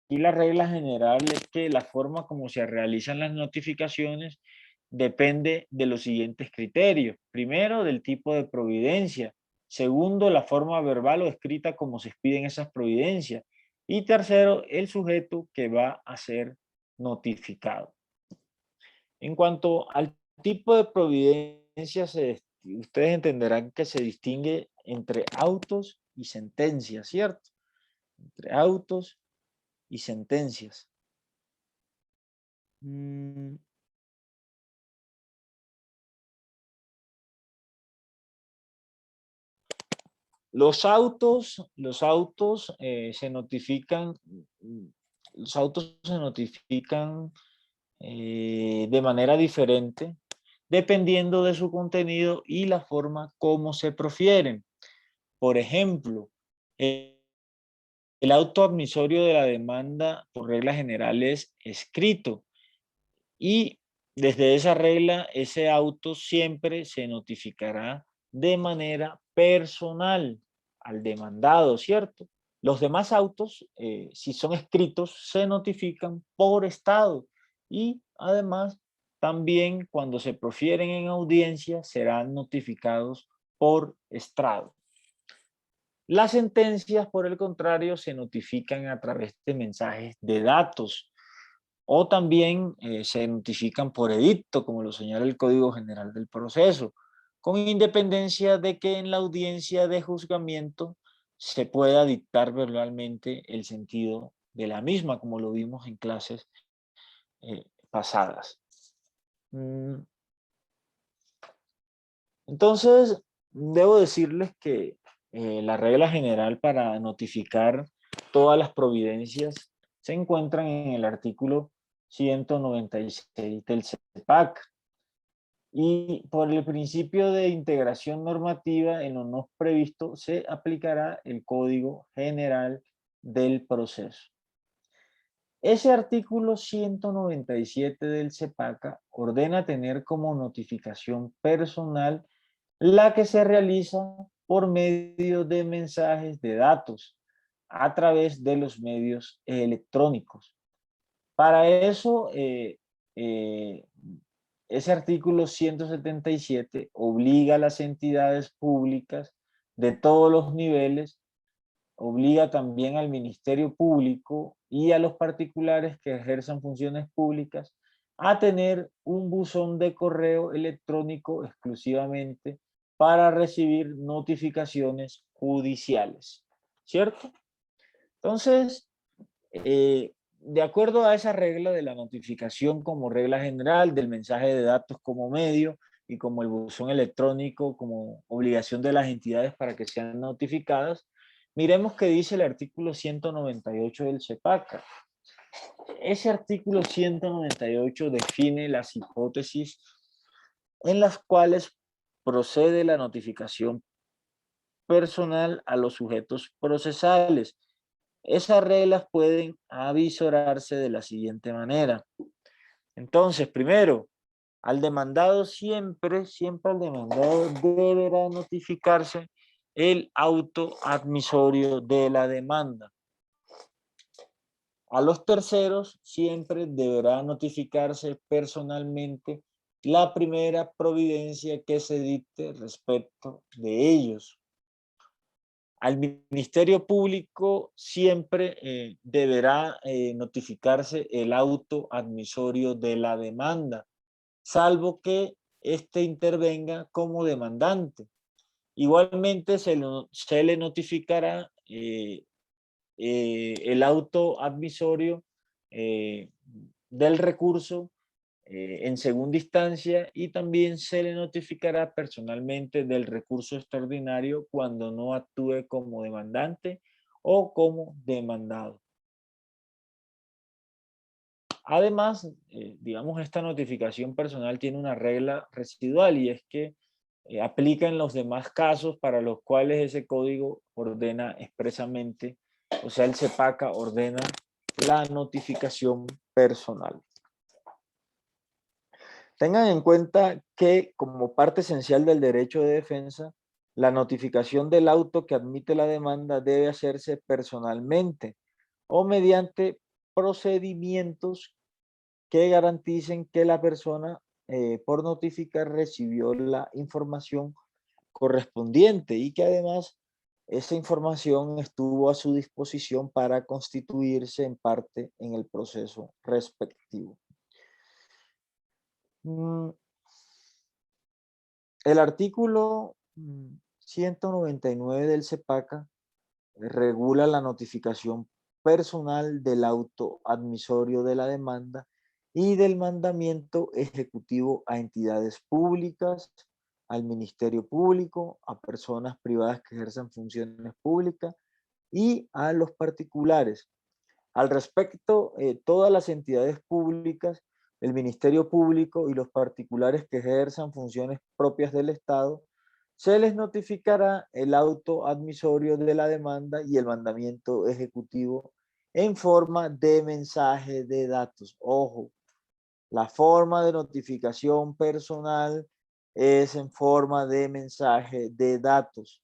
y la regla general es que la forma como se realizan las notificaciones depende de los siguientes criterios. Primero, del tipo de providencia. Segundo, la forma verbal o escrita como se expiden esas providencias. Y tercero, el sujeto que va a ser notificado. En cuanto al tipo de providencia, ustedes entenderán que se distingue entre autos y sentencias, ¿cierto? Entre autos y sentencias. Los autos se notifican, de manera diferente dependiendo de su contenido y la forma como se profieren. Por ejemplo, el auto admisorio de la demanda por regla general es escrito y desde esa regla ese auto siempre se notificará de manera personal al demandado, ¿cierto? Los demás autos, si son escritos, se notifican por estado y además también cuando se profieren en audiencia serán notificados por estrado. Las sentencias, por el contrario, se notifican a través de mensajes de datos o también se notifican por edicto, como lo señala el Código General del Proceso, con independencia de que en la audiencia de juzgamiento se pueda dictar verbalmente el sentido de la misma, como lo vimos en clases pasadas. Entonces, debo decirles que la regla general para notificar todas las providencias se encuentran en el artículo 196 del CEPAC. Y por el principio de integración normativa en lo no previsto se aplicará el Código General del Proceso. Ese artículo 197 del CEPACA ordena tener como notificación personal la que se realiza por medio de mensajes de datos a través de los medios electrónicos. Para eso, ese artículo 177 obliga a las entidades públicas de todos los niveles, obliga también al Ministerio Público y a los particulares que ejerzan funciones públicas a tener un buzón de correo electrónico exclusivamente para recibir notificaciones judiciales, ¿cierto? Entonces, de acuerdo a esa regla de la notificación como regla general, del mensaje de datos como medio y como el buzón electrónico como obligación de las entidades para que sean notificadas, miremos qué dice el artículo 198 del CEPACA. Ese artículo 198 define las hipótesis en las cuales procede la notificación personal a los sujetos procesales. Esas reglas pueden avisorarse de la siguiente manera. Entonces, primero, al demandado siempre al demandado deberá notificarse el auto admisorio de la demanda. A los terceros siempre deberá notificarse personalmente la primera providencia que se dicte respecto de ellos. Al Ministerio Público siempre deberá notificarse el auto admisorio de la demanda, salvo que éste intervenga como demandante. Igualmente se le notificará el auto admisorio del recurso en segunda instancia y también se le notificará personalmente del recurso extraordinario cuando no actúe como demandante o como demandado. Además, digamos, esta notificación personal tiene una regla residual y es que aplica en los demás casos para los cuales ese código ordena expresamente, o sea, el CEPACA ordena la notificación personal. Tengan en cuenta que como parte esencial del derecho de defensa, la notificación del auto que admite la demanda debe hacerse personalmente o mediante procedimientos que garanticen que la persona por notificar recibió la información correspondiente y que además esa información estuvo a su disposición para constituirse en parte en el proceso respectivo. El artículo 199 del CEPACA regula la notificación personal del auto admisorio de la demanda y del mandamiento ejecutivo a entidades públicas, al Ministerio Público, a personas privadas que ejerzan funciones públicas y a los particulares. Al respecto, todas las entidades públicas, el Ministerio Público y los particulares que ejerzan funciones propias del Estado, se les notificará el auto admisorio de la demanda y el mandamiento ejecutivo en forma de mensaje de datos. Ojo, la forma de notificación personal es en forma de mensaje de datos.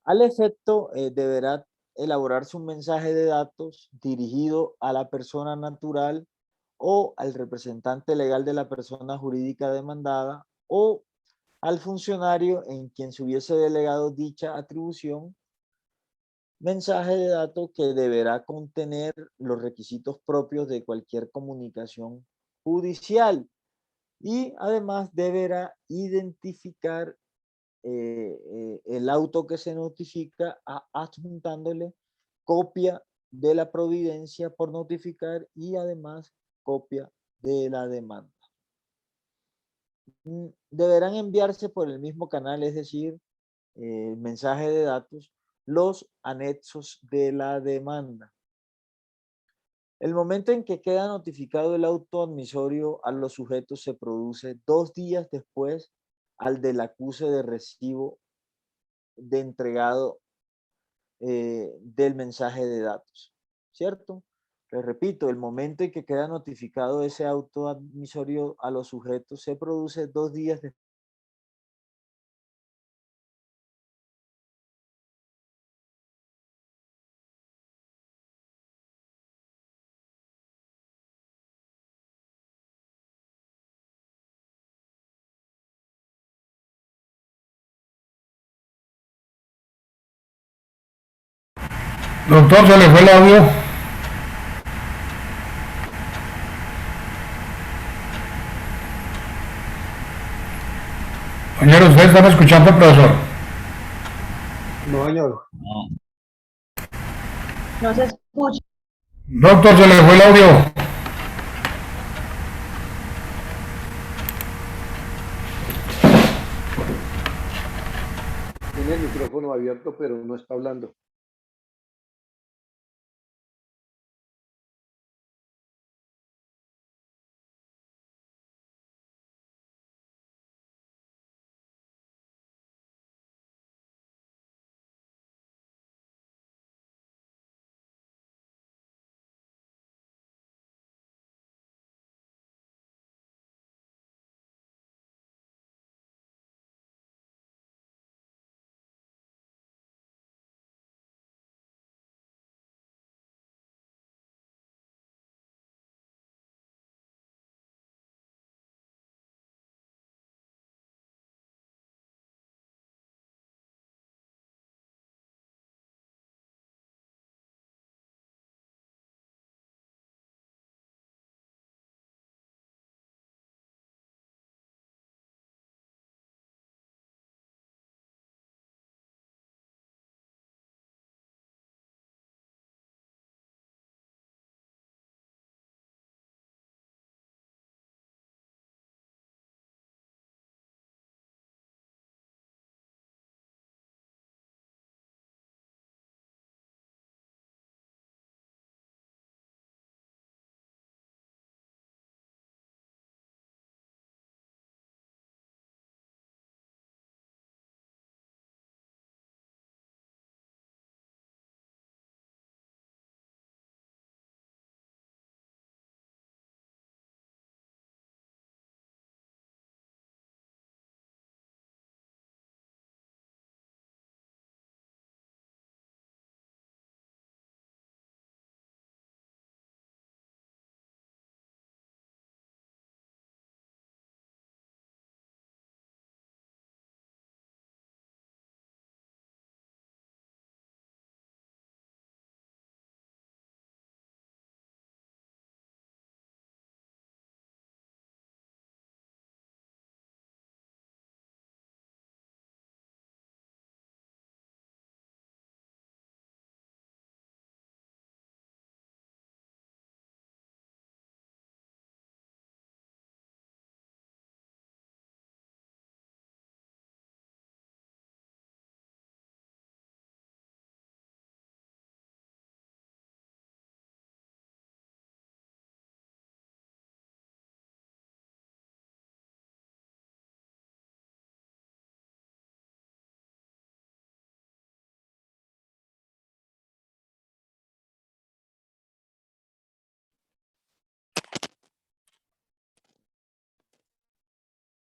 Al efecto, deberá elaborarse un mensaje de datos dirigido a la persona natural o al representante legal de la persona jurídica demandada o al funcionario en quien se hubiese delegado dicha atribución, mensaje de datos que deberá contener los requisitos propios de cualquier comunicación judicial y además deberá identificar el auto que se notifica adjuntándole copia de la providencia por notificar y además copia de la demanda. Deberán enviarse por el mismo canal, es decir, mensaje de datos, los anexos de la demanda. El momento en que queda notificado el auto admisorio a los sujetos se produce 2 días después al del acuse de recibo de entregado del mensaje de datos, ¿cierto? Les repito, el momento en que queda notificado ese auto admisorio a los sujetos se produce 2 días después Doctor, se le fue el audio. Compañero, ¿ustedes están escuchando al profesor? No, señor. No se escucha. Doctor, se le fue el audio. Tiene el micrófono abierto, pero no está hablando.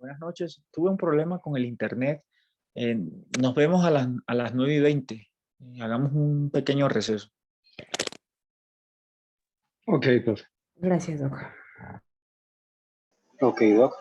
Buenas noches. Tuve un problema con el internet. Eh, Nos vemos a las 9:20. Hagamos un pequeño receso. Ok, profe. Gracias, Doc. Ok, Doc.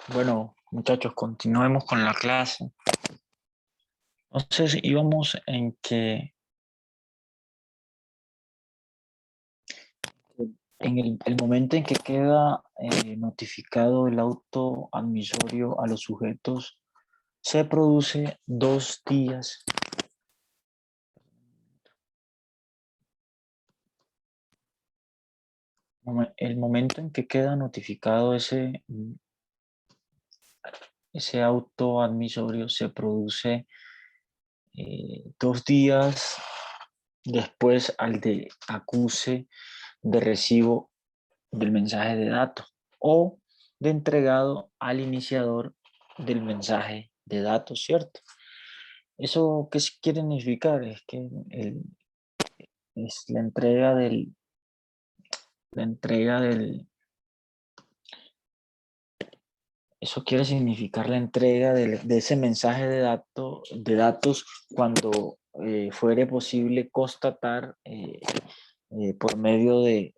Bueno, muchachos, continuemos con la clase. Entonces íbamos en que en el momento en que queda notificado el auto admisorio a los sujetos, se produce 2 días. El momento en que queda notificado ese auto admisorio se produce 2 días después al de acuse de recibo del mensaje de datos o de entregado al iniciador del mensaje de datos, ¿cierto? ¿Eso qué quiere significar? Es que es la entrega del, eso quiere significar la entrega de ese mensaje de datos cuando fuere posible constatar por medio de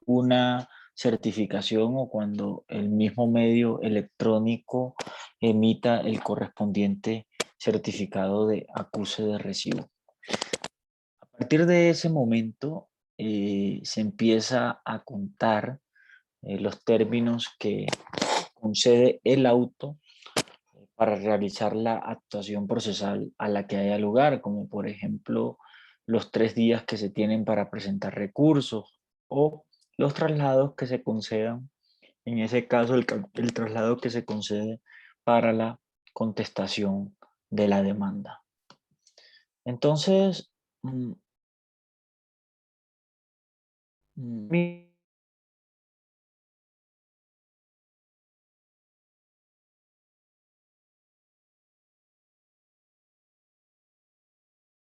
una certificación o cuando el mismo medio electrónico emita el correspondiente certificado de acuse de recibo. A partir de ese momento se empieza a contar los términos que concede el auto para realizar la actuación procesal a la que haya lugar, como por ejemplo los 3 días que se tienen para presentar recursos o los traslados que se concedan, en ese caso el traslado que se concede para la contestación de la demanda. Entonces,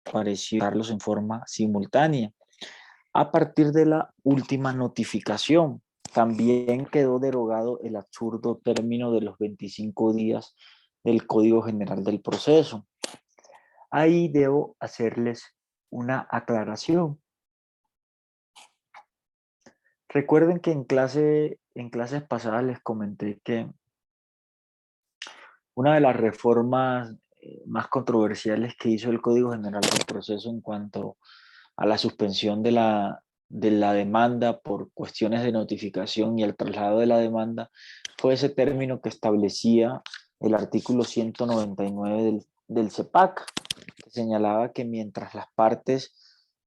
aparecerlos en forma simultánea. A partir de la última notificación, también quedó derogado el absurdo término de los 25 días del Código General del Proceso. Ahí debo hacerles una aclaración. Recuerden que en clases pasadas les comenté que una de las reformas más controversiales que hizo el Código General del Proceso en cuanto a la suspensión de la demanda por cuestiones de notificación y el traslado de la demanda fue ese término que establecía el artículo 199 del CEPAC, que señalaba que mientras las partes,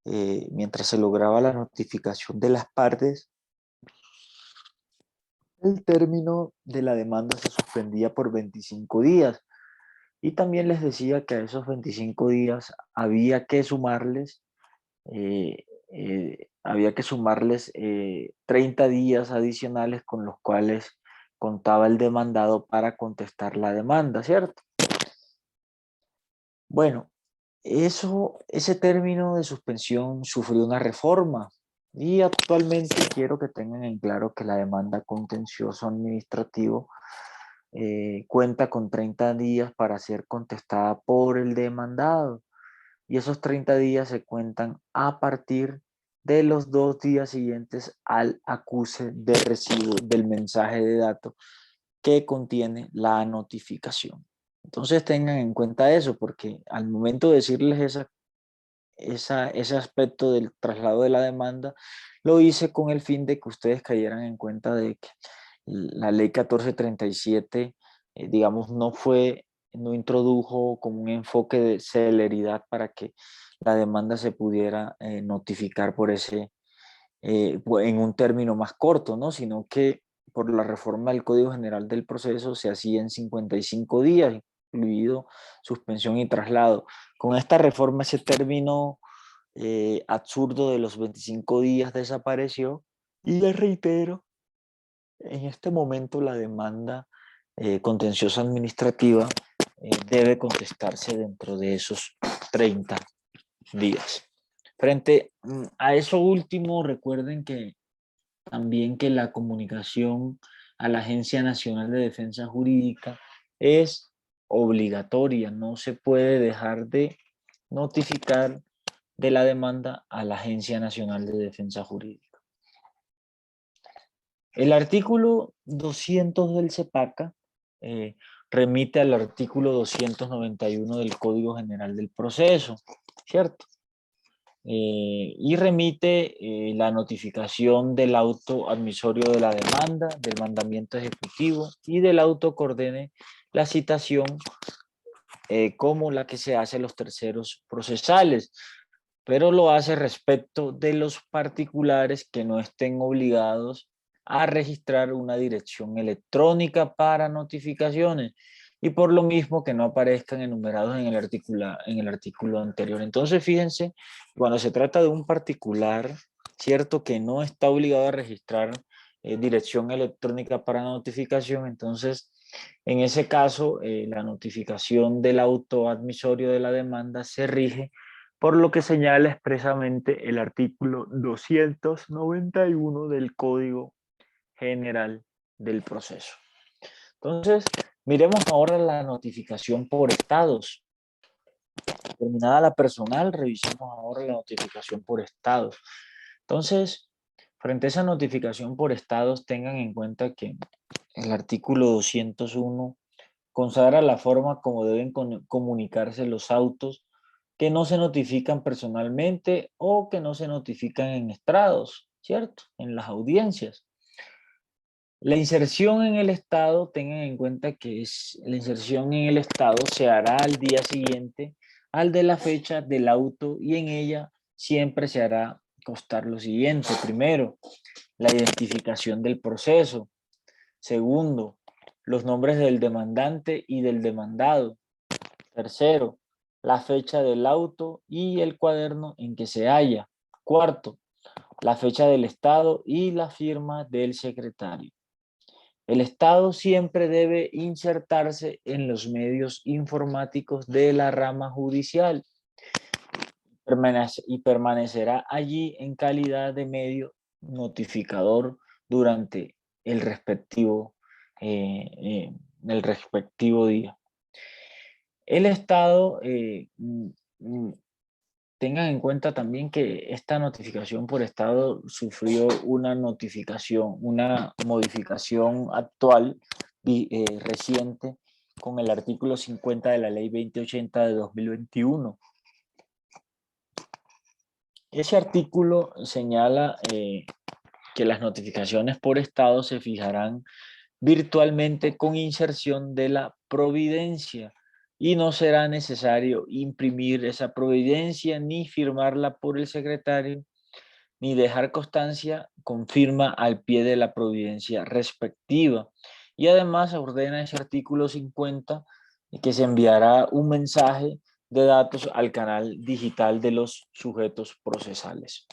mientras se lograba la notificación de las partes, el término de la demanda se suspendía por 25 días. Y también les decía que a esos 25 días había que sumarles 30 días adicionales con los cuales contaba el demandado para contestar la demanda, ¿cierto? Bueno, ese término de suspensión sufrió una reforma y actualmente quiero que tengan en claro que la demanda contencioso administrativo cuenta con 30 días para ser contestada por el demandado. Y esos 30 días se cuentan a partir de los 2 días siguientes al acuse de recibo del mensaje de datos que contiene la notificación. Entonces tengan en cuenta eso, porque al momento de decirles ese aspecto del traslado de la demanda, lo hice con el fin de que ustedes cayeran en cuenta de que la ley 1437, digamos, no introdujo como un enfoque de celeridad para que la demanda se pudiera notificar en un término más corto, ¿no? Sino que por la reforma del Código General del Proceso se hacía en 55 días, incluido suspensión y traslado. Con esta reforma ese término absurdo de los 25 días desapareció y les reitero, en este momento la demanda contenciosa administrativa debe contestarse dentro de esos 30 días. Frente a eso último, recuerden que también que la comunicación a la Agencia Nacional de Defensa Jurídica es obligatoria, no se puede dejar de notificar de la demanda a la Agencia Nacional de Defensa Jurídica. El artículo 200 del CEPACA remite al artículo 291 del Código General del Proceso, ¿cierto? Y remite la notificación del auto admisorio de la demanda, del mandamiento ejecutivo y del auto que ordene la citación como la que se hace a los terceros procesales, pero lo hace respecto de los particulares que no estén obligados a registrar una dirección electrónica para notificaciones y por lo mismo que no aparezcan enumerados en el artículo anterior. Entonces, fíjense, cuando se trata de un particular, cierto, que no está obligado a registrar dirección electrónica para notificación, entonces, en ese caso, la notificación del auto admisorio de la demanda se rige por lo que señala expresamente el artículo 291 del Código General del Proceso. Entonces, miremos ahora la notificación por estados. Terminada la personal, revisemos ahora la notificación por estados. Entonces, frente a esa notificación por estados, tengan en cuenta que el artículo 201 consagra la forma como deben comunicarse los autos que no se notifican personalmente o que no se notifican en estrados, ¿cierto? En las audiencias. La inserción en el estado, tengan en cuenta que la inserción en el estado se hará al día siguiente al de la fecha del auto y en ella siempre se hará constar lo siguiente. Primero, la identificación del proceso. Segundo, los nombres del demandante y del demandado. Tercero, la fecha del auto y el cuaderno en que se halla. Cuarto, la fecha del estado y la firma del secretario. El estado siempre debe insertarse en los medios informáticos de la rama judicial y permanecerá allí en calidad de medio notificador durante el respectivo día. El estado, tengan en cuenta también que esta notificación por estado sufrió una modificación actual y reciente con el artículo 50 de la ley 2080 de 2021. Ese artículo señala que las notificaciones por estado se fijarán virtualmente con inserción de la providencia y no será necesario imprimir esa providencia ni firmarla por el secretario ni dejar constancia con firma al pie de la providencia respectiva. Y además ordena ese artículo 50 que se enviará un mensaje de datos al canal digital de los sujetos procesales.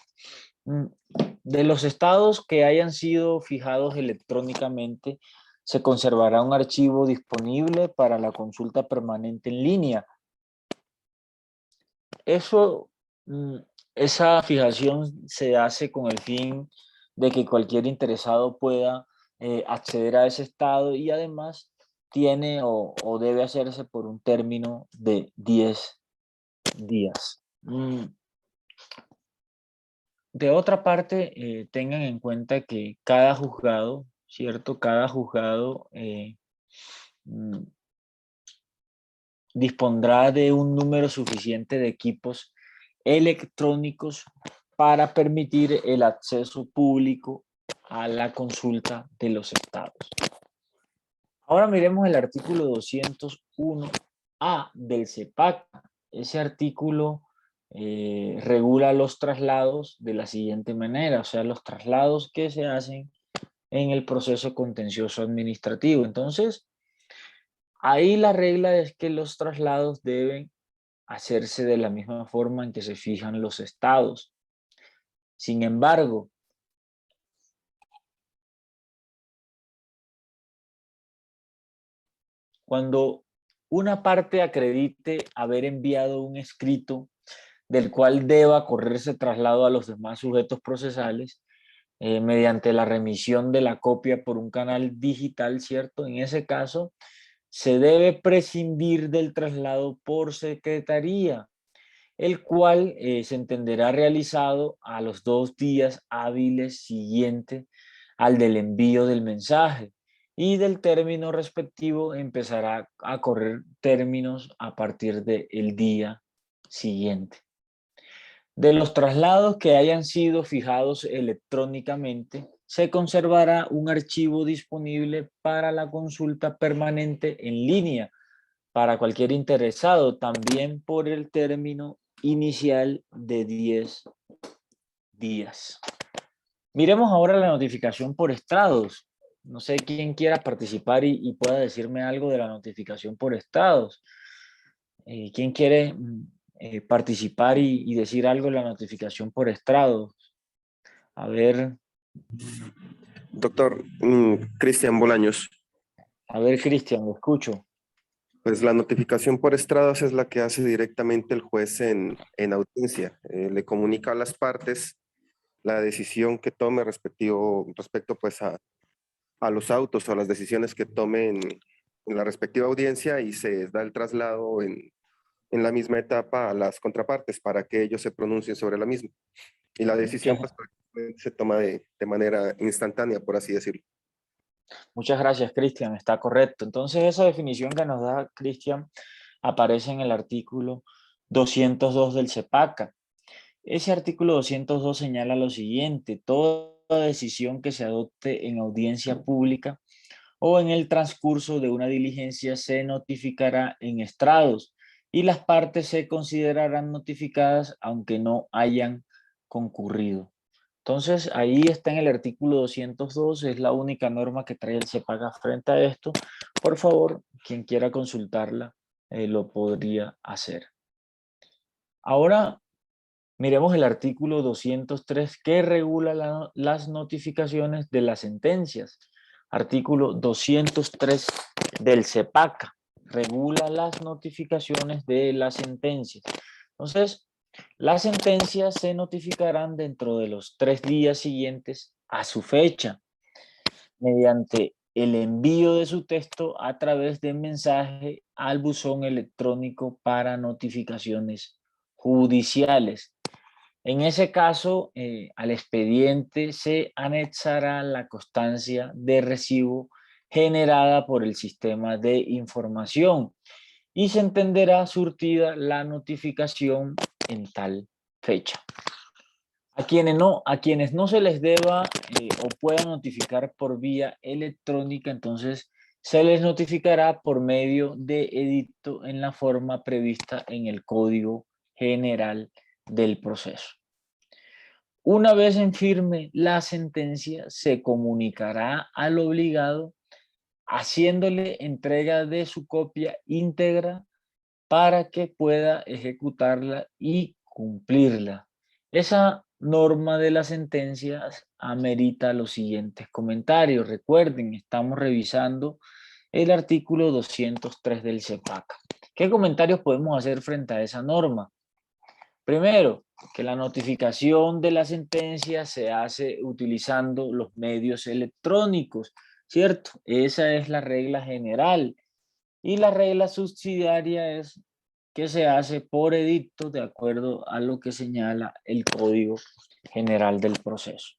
De los estados que hayan sido fijados electrónicamente, se conservará un archivo disponible para la consulta permanente en línea. Esa fijación se hace con el fin de que cualquier interesado pueda acceder a ese estado y además tiene o debe hacerse por un término de 10 días. De otra parte, tengan en cuenta que cada juzgado, ¿cierto? Cada juzgado dispondrá de un número suficiente de equipos electrónicos para permitir el acceso público a la consulta de los estados. Ahora miremos el artículo 201A del CEPACA. Ese artículo regula los traslados de la siguiente manera, o sea, los traslados que se hacen en el proceso contencioso administrativo. Entonces, ahí la regla es que los traslados deben hacerse de la misma forma en que se fijan los estados. Sin embargo, cuando una parte acredite haber enviado un escrito del cual deba correrse traslado a los demás sujetos procesales, mediante la remisión de la copia por un canal digital, ¿cierto? En ese caso, se debe prescindir del traslado por secretaría, el cual se entenderá realizado a los 2 días hábiles siguientes al del envío del mensaje, y del término respectivo empezará a correr términos a partir del día siguiente. De los traslados que hayan sido fijados electrónicamente, se conservará un archivo disponible para la consulta permanente en línea para cualquier interesado, también por el término inicial de 10 días. Miremos ahora la notificación por estrados. No sé quién quiera participar y pueda decirme algo de la notificación por estrados. ¿Quién quiere participar y decir algo de la notificación por estrados? A ver, Doctor, Cristian Bolaños. Cristian, lo escucho. Pues la notificación por estrados es la que hace directamente el juez en audiencia. Le comunica a las partes la decisión que tome respecto pues a los autos o a las decisiones que tome en la respectiva audiencia, y se da el traslado en la misma etapa a las contrapartes para que ellos se pronuncien sobre la misma. Y la decisión pues, se toma de manera instantánea, por así decirlo. Muchas gracias, Cristian. Está correcto. Entonces, esa definición que nos da Cristian aparece en el artículo 202 del CEPACA. Ese artículo 202 señala lo siguiente: toda decisión que se adopte en audiencia pública o en el transcurso de una diligencia se notificará en estrados y las partes se considerarán notificadas aunque no hayan concurrido. Entonces, ahí está en el artículo 202, es la única norma que trae el CEPACA frente a esto. Por favor, quien quiera consultarla, lo podría hacer. Ahora, miremos el artículo 203 que regula las notificaciones de las sentencias. Artículo 203 del CEPACA regula las notificaciones de las sentencias. Entonces, las sentencias se notificarán dentro de los 3 días siguientes a su fecha, mediante el envío de su texto a través de mensaje al buzón electrónico para notificaciones judiciales. En ese caso, al expediente se anexará la constancia de recibo generada por el sistema de información y se entenderá surtida la notificación en tal fecha. A quienes no se les deba o puedan notificar por vía electrónica, entonces se les notificará por medio de edicto en la forma prevista en el Código General del Proceso. Una vez en firme la sentencia, se comunicará al obligado haciéndole entrega de su copia íntegra para que pueda ejecutarla y cumplirla. Esa norma de las sentencias amerita los siguientes comentarios. Recuerden, estamos revisando el artículo 203 del CEPACA. ¿Qué comentarios podemos hacer frente a esa norma? Primero, que la notificación de la sentencia se hace utilizando los medios electrónicos, ¿cierto? Esa es la regla general. Y la regla subsidiaria es que se hace por edicto de acuerdo a lo que señala el Código General del Proceso.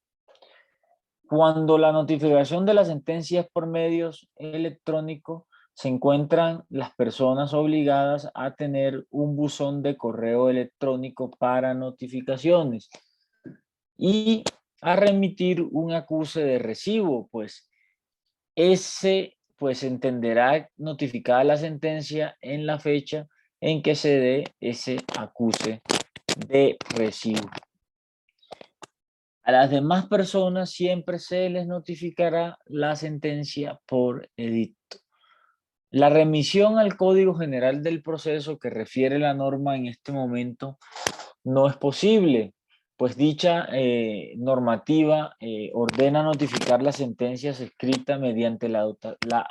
Cuando la notificación de la sentencia es por medios electrónicos, se encuentran las personas obligadas a tener un buzón de correo electrónico para notificaciones y a remitir un acuse de recibo, pues entenderá notificada la sentencia en la fecha en que se dé ese acuse de recibo. A las demás personas siempre se les notificará la sentencia por edicto. La remisión al Código General del Proceso que refiere la norma en este momento no es posible, pues dicha normativa ordena notificar las sentencias escritas mediante la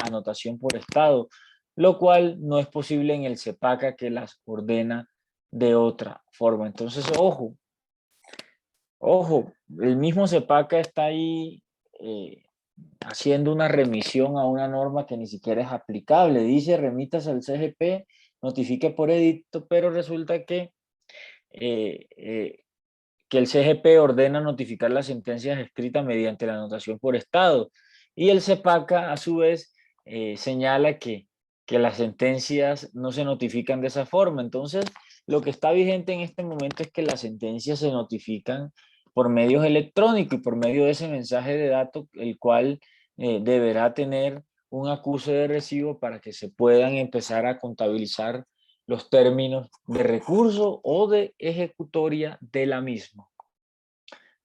anotación por estado, lo cual no es posible en el CEPACA, que las ordena de otra forma. Entonces, ojo, el mismo CEPACA está ahí haciendo una remisión a una norma que ni siquiera es aplicable. Dice remítase al CGP, notifique por edicto, pero resulta que el CGP ordena notificar las sentencias escritas mediante la anotación por estado. Y el CEPACA, a su vez, señala que las sentencias no se notifican de esa forma. Entonces, lo que está vigente en este momento es que las sentencias se notifican por medios electrónicos y por medio de ese mensaje de datos, el cual deberá tener un acuse de recibo para que se puedan empezar a contabilizar los términos de recurso o de ejecutoria de la misma.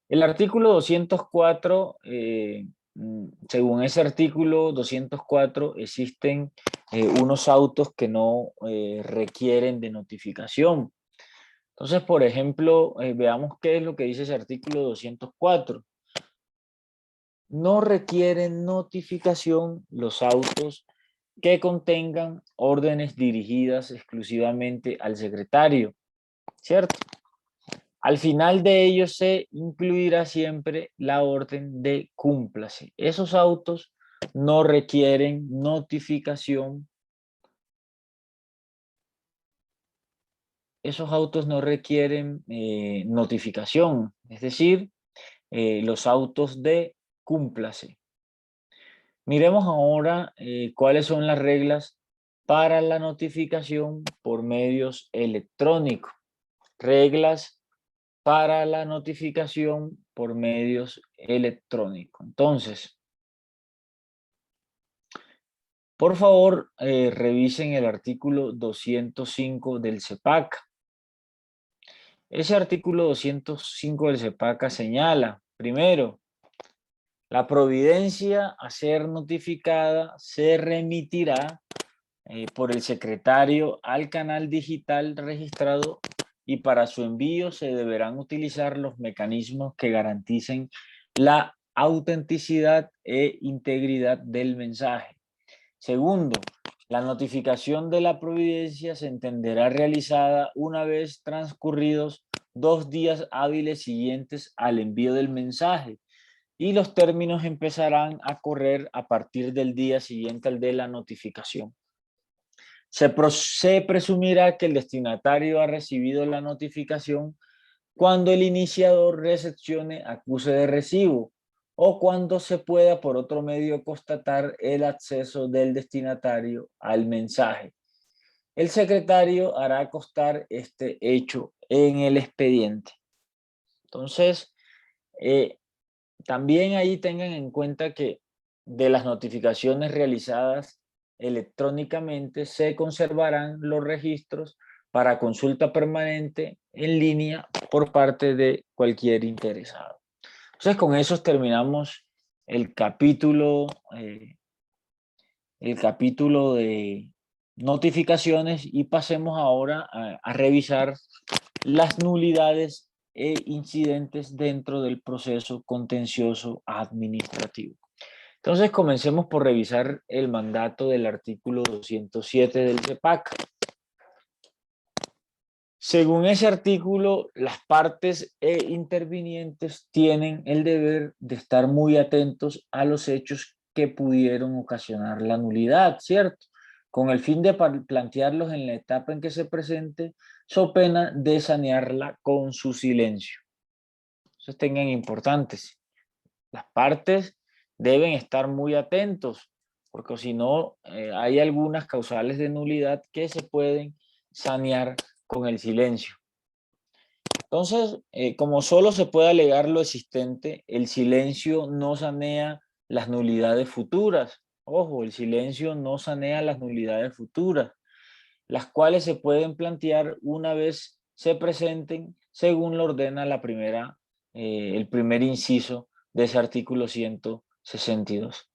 El artículo 204, según ese artículo 204, existen unos autos que no requieren de notificación. Entonces, por ejemplo, veamos qué es lo que dice ese artículo 204. No requieren notificación los autos que contengan órdenes dirigidas exclusivamente al secretario, ¿cierto? Al final de ellos se incluirá siempre la orden de cúmplase. Esos autos no requieren notificación. Esos autos no requieren notificación, es decir, los autos de cúmplase. Miremos ahora cuáles son las reglas para la notificación por medios electrónicos. Reglas para la notificación por medios electrónicos. Entonces, por favor, revisen el artículo 205 del CEPACA. Ese artículo 205 del CEPACA señala, primero, la providencia a ser notificada se remitirá por el secretario al canal digital registrado y para su envío se deberán utilizar los mecanismos que garanticen la autenticidad e integridad del mensaje. Segundo, la notificación de la providencia se entenderá realizada una vez transcurridos 2 días hábiles siguientes al envío del mensaje y los términos empezarán a correr a partir del día siguiente al de la notificación. Se presumirá que el destinatario ha recibido la notificación cuando el iniciador recepcione acuse de recibo o cuando se pueda por otro medio constatar el acceso del destinatario al mensaje. El secretario hará constar este hecho en el expediente. Entonces, también ahí tengan en cuenta que de las notificaciones realizadas electrónicamente se conservarán los registros para consulta permanente en línea por parte de cualquier interesado. Entonces, con eso terminamos el capítulo de notificaciones y pasemos ahora a revisar las nulidades e incidentes dentro del proceso contencioso administrativo. Entonces, comencemos por revisar el mandato del artículo 207 del CEPACA. Según ese artículo, las partes e intervinientes tienen el deber de estar muy atentos a los hechos que pudieron ocasionar la nulidad, ¿cierto? Con el fin de plantearlos en la etapa en que se presente, so pena de sanearla con su silencio. Entonces tengan importantes. Las partes deben estar muy atentos, porque si no, hay algunas causales de nulidad que se pueden sanear con el silencio. Entonces, como solo se puede alegar lo existente, el silencio no sanea las nulidades futuras. Ojo, el silencio no sanea las nulidades futuras, las cuales se pueden plantear una vez se presenten según lo ordena el primer inciso de ese artículo 162.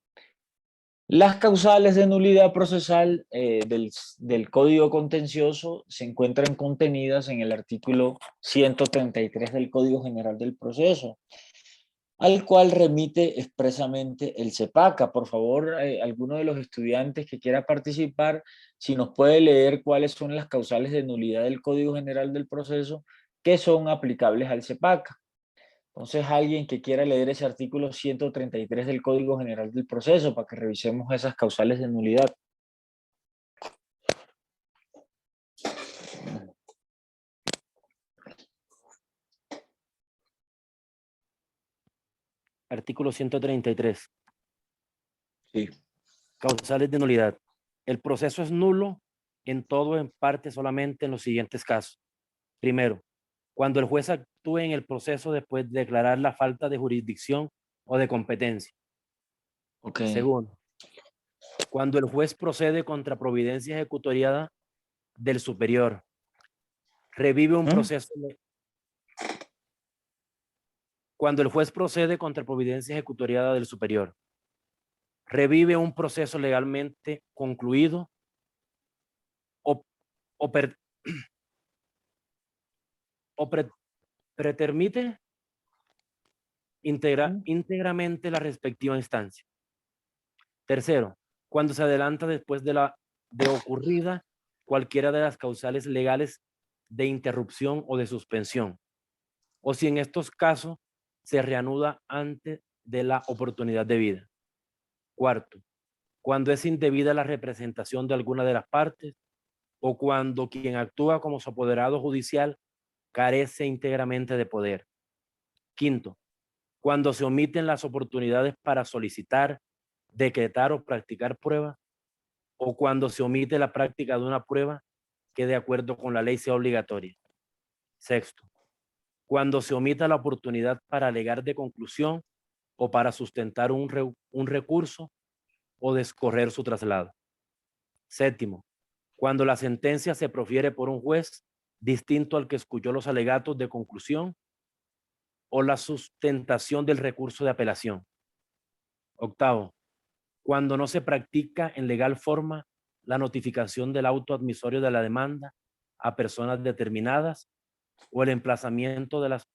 Las causales de nulidad procesal del Código Contencioso se encuentran contenidas en el artículo 133 del Código General del Proceso, al cual remite expresamente el CEPACA. Por favor, alguno de los estudiantes que quiera participar, si nos puede leer cuáles son las causales de nulidad del Código General del Proceso que son aplicables al CEPACA. Entonces, alguien que quiera leer ese artículo 133 del Código General del Proceso para que revisemos esas causales de nulidad. Artículo 133. Sí. Causales de nulidad. El proceso es nulo en todo o en parte solamente en los siguientes casos. Primero, cuando el juez actúe en el proceso después de declarar la falta de jurisdicción o de competencia. Ok. Segundo, cuando el juez procede contra providencia ejecutoriada del superior. Revive un proceso. Cuando el juez procede contra providencia ejecutoriada del superior. Revive un proceso legalmente concluido o pretermite íntegramente la respectiva instancia. Tercero, cuando se adelanta después de ocurrida cualquiera de las causales legales de interrupción o de suspensión, o si en estos casos se reanuda antes de la oportunidad debida. Cuarto, cuando es indebida la representación de alguna de las partes o cuando quien actúa como su apoderado judicial carece íntegramente de poder. Quinto, cuando se omiten las oportunidades para solicitar, decretar o practicar pruebas, o cuando se omite la práctica de una prueba que de acuerdo con la ley sea obligatoria. Sexto, cuando se omita la oportunidad para alegar de conclusión o para sustentar un recurso o descorrer su traslado. Séptimo, cuando la sentencia se profiere por un juez distinto al que escuchó los alegatos de conclusión o la sustentación del recurso de apelación. Octavo, cuando no se practica en legal forma la notificación del auto admisorio de la demanda a personas determinadas o el emplazamiento de las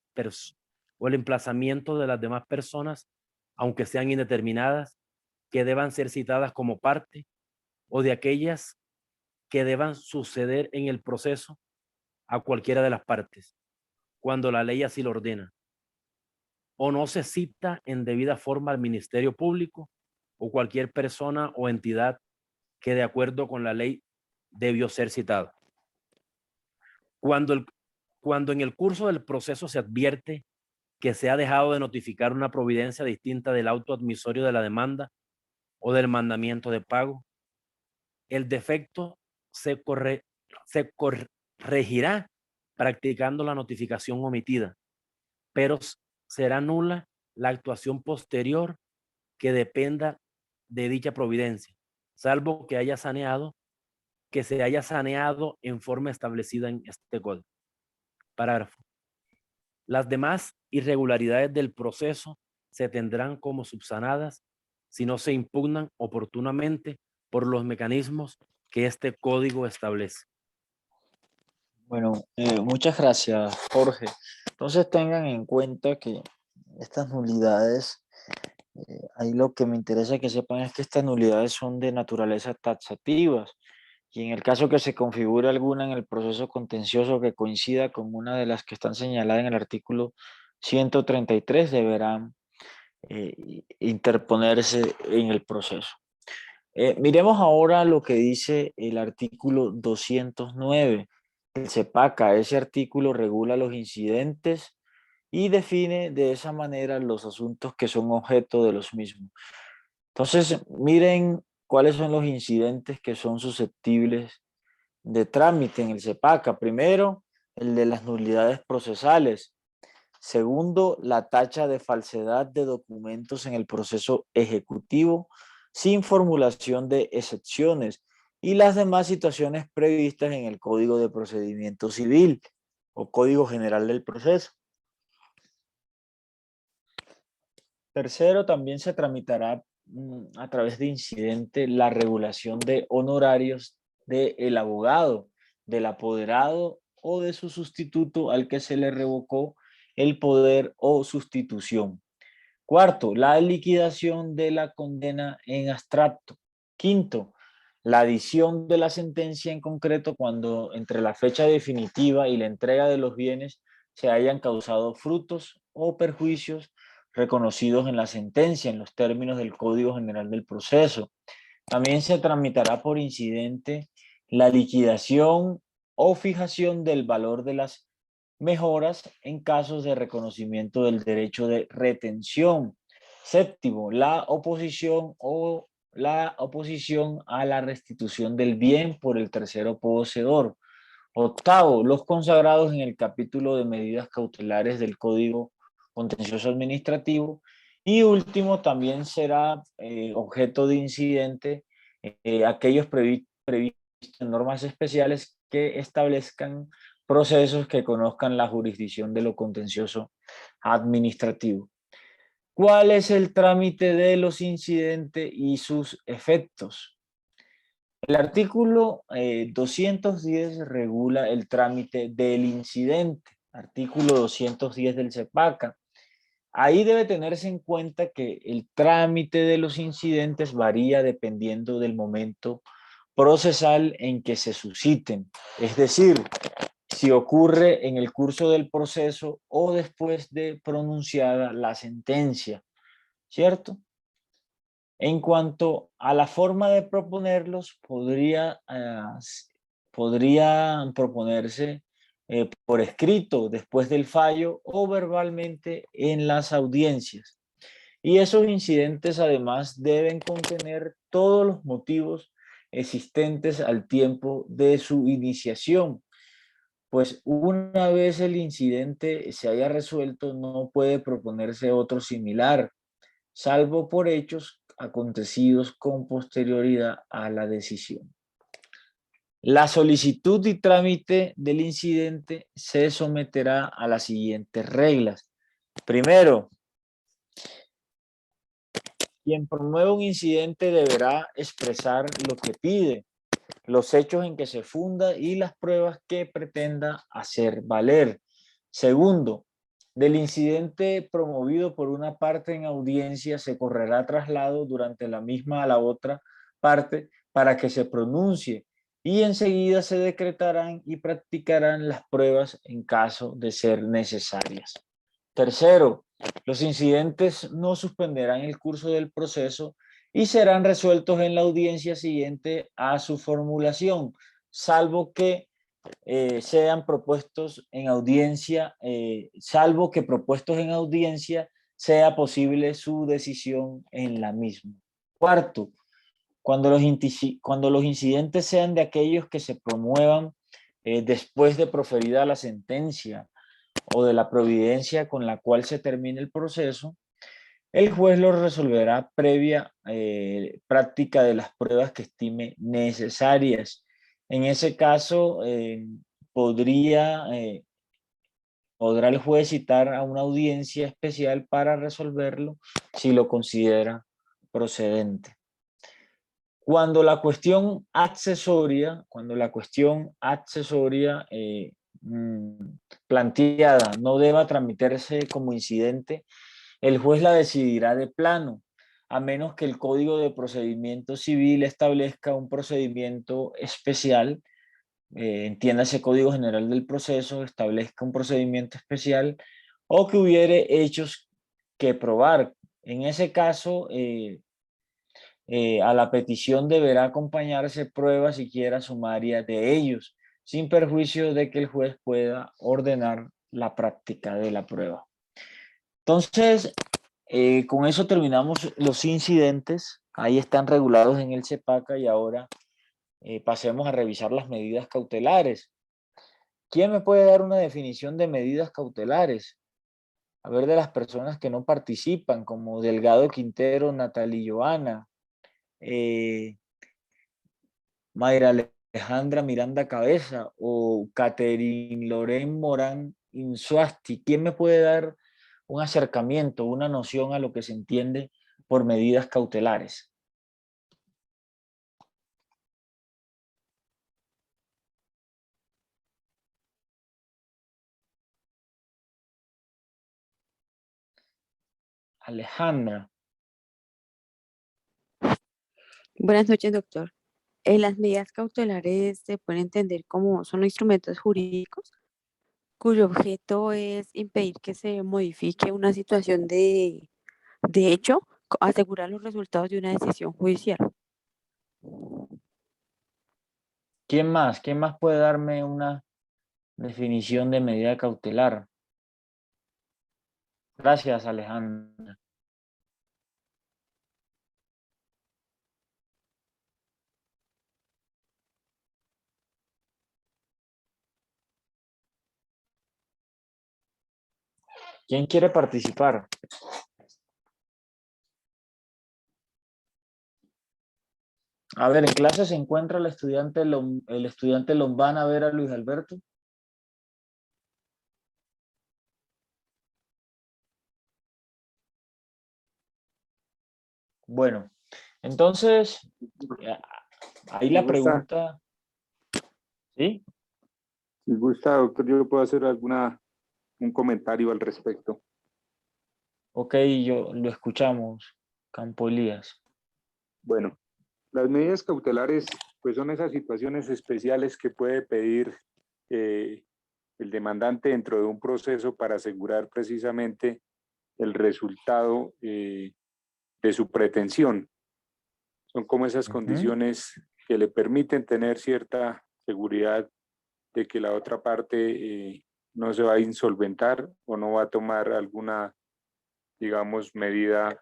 demás personas, aunque sean indeterminadas, que deban ser citadas como parte o de aquellas que deban suceder en el proceso a cualquiera de las partes, cuando la ley así lo ordena, o no se cita en debida forma al Ministerio Público o cualquier persona o entidad que de acuerdo con la ley debió ser citado. Cuando en el curso del proceso se advierte que se ha dejado de notificar una providencia distinta del auto admisorio de la demanda o del mandamiento de pago, el defecto se corregirá practicando la notificación omitida, pero será nula la actuación posterior que dependa de dicha providencia, salvo que se haya saneado en forma establecida en este código. Parágrafo. Las demás irregularidades del proceso se tendrán como subsanadas si no se impugnan oportunamente por los mecanismos que este código establece. Bueno, muchas gracias, Jorge. Entonces tengan en cuenta que estas nulidades, ahí lo que me interesa que sepan es que estas nulidades son de naturaleza taxativas y en el caso que se configure alguna en el proceso contencioso que coincida con una de las que están señaladas en el artículo 133, deberán interponerse en el proceso. Miremos ahora lo que dice el artículo 209. El CEPACA, ese artículo regula los incidentes y define de esa manera los asuntos que son objeto de los mismos. Entonces, miren cuáles son los incidentes que son susceptibles de trámite en el CEPACA. Primero, el de las nulidades procesales. Segundo, la tacha de falsedad de documentos en el proceso ejecutivo sin formulación de excepciones y las demás situaciones previstas en el Código de Procedimiento Civil o Código General del Proceso. Tercero, también se tramitará a través de incidente la regulación de honorarios del abogado, del apoderado o de su sustituto al que se le revocó el poder o sustitución. Cuarto, la liquidación de la condena en abstracto. Quinto, la adición de la sentencia en concreto cuando entre la fecha definitiva y la entrega de los bienes se hayan causado frutos o perjuicios reconocidos en la sentencia en los términos del Código General del Proceso. También se tramitará por incidente la liquidación o fijación del valor de las mejoras en casos de reconocimiento del derecho de retención. Séptimo, la oposición a la restitución del bien por el tercero poseedor. Octavo, los consagrados en el capítulo de medidas cautelares del Código Contencioso Administrativo. Y último, también será objeto de incidente aquellos previstos en normas especiales que establezcan procesos que conozcan la jurisdicción de lo contencioso administrativo. ¿Cuál es el trámite de los incidentes y sus efectos? El artículo 210 regula el trámite del incidente, artículo 210 del CEPACA. Ahí debe tenerse en cuenta que el trámite de los incidentes varía dependiendo del momento procesal en que se susciten, es decir, si ocurre en el curso del proceso o después de pronunciada la sentencia, ¿cierto? En cuanto a la forma de proponerlos, podrían proponerse por escrito después del fallo o verbalmente en las audiencias. Y esos incidentes además deben contener todos los motivos existentes al tiempo de su iniciación, pues una vez el incidente se haya resuelto no puede proponerse otro similar, salvo por hechos acontecidos con posterioridad a la decisión. La solicitud y trámite del incidente se someterá a las siguientes reglas. Primero, quien promueve un incidente deberá expresar lo que pide, los hechos en que se funda y las pruebas que pretenda hacer valer. Segundo, del incidente promovido por una parte en audiencia se correrá traslado durante la misma a la otra parte para que se pronuncie y enseguida se decretarán y practicarán las pruebas en caso de ser necesarias. Tercero, los incidentes no suspenderán el curso del proceso y serán resueltos en la audiencia siguiente a su formulación, salvo que sean propuestos en audiencia, salvo que propuestos en audiencia sea posible su decisión en la misma. Cuarto, cuando los incidentes sean de aquellos que se promuevan después de proferida la sentencia o de la providencia con la cual se termine el proceso, el juez lo resolverá previa práctica de las pruebas que estime necesarias. En ese caso, podrá el juez citar a una audiencia especial para resolverlo si lo considera procedente. Cuando la cuestión accesoria planteada no deba tramitarse como incidente, el juez la decidirá de plano, a menos que el Código de Procedimiento Civil establezca un procedimiento especial, entiéndase Código General del Proceso, establezca un procedimiento especial o que hubiere hechos que probar. En ese caso, a la petición deberá acompañarse prueba siquiera sumaria de ellos, sin perjuicio de que el juez pueda ordenar la práctica de la prueba. Entonces, con eso terminamos los incidentes. Ahí están regulados en el CEPACA y ahora pasemos a revisar las medidas cautelares. ¿Quién me puede dar una definición de medidas cautelares? A ver, de las personas que no participan, como Delgado Quintero, Natalie Joana, Mayra Alejandra Miranda Cabeza o Catherine Loren Morán Insuasti. ¿Quién me puede dar un acercamiento, una noción a lo que se entiende por medidas cautelares? Alejandra. Buenas noches, doctor. Las medidas cautelares se pueden entender como son instrumentos jurídicos cuyo objeto es impedir que se modifique una situación de hecho, asegurar los resultados de una decisión judicial. ¿Quién más? ¿Quién más puede darme una definición de medida cautelar? Gracias, Alejandra. ¿Quién quiere participar? A ver, en clase se encuentra el estudiante Lombana a ver a Luis Alberto. Bueno, entonces, ahí la pregunta, ¿sí? Si gusta, doctor, yo puedo hacer un comentario al respecto. Ok, yo lo escuchamos, Campo Elías. Bueno, las medidas cautelares pues son esas situaciones especiales que puede pedir el demandante dentro de un proceso para asegurar precisamente el resultado de su pretensión. Son como esas condiciones que le permiten tener cierta seguridad de que la otra parte no se va a insolventar o no va a tomar alguna, digamos, medida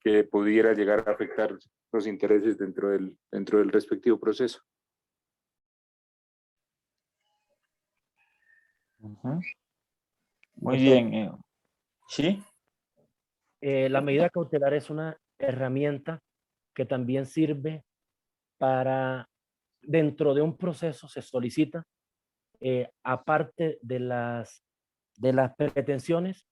que pudiera llegar a afectar los intereses dentro del respectivo proceso. Muy Doctor, bien. ¿Sí? La medida cautelar es una herramienta que también sirve para, dentro de un proceso se solicita, aparte de las pretensiones,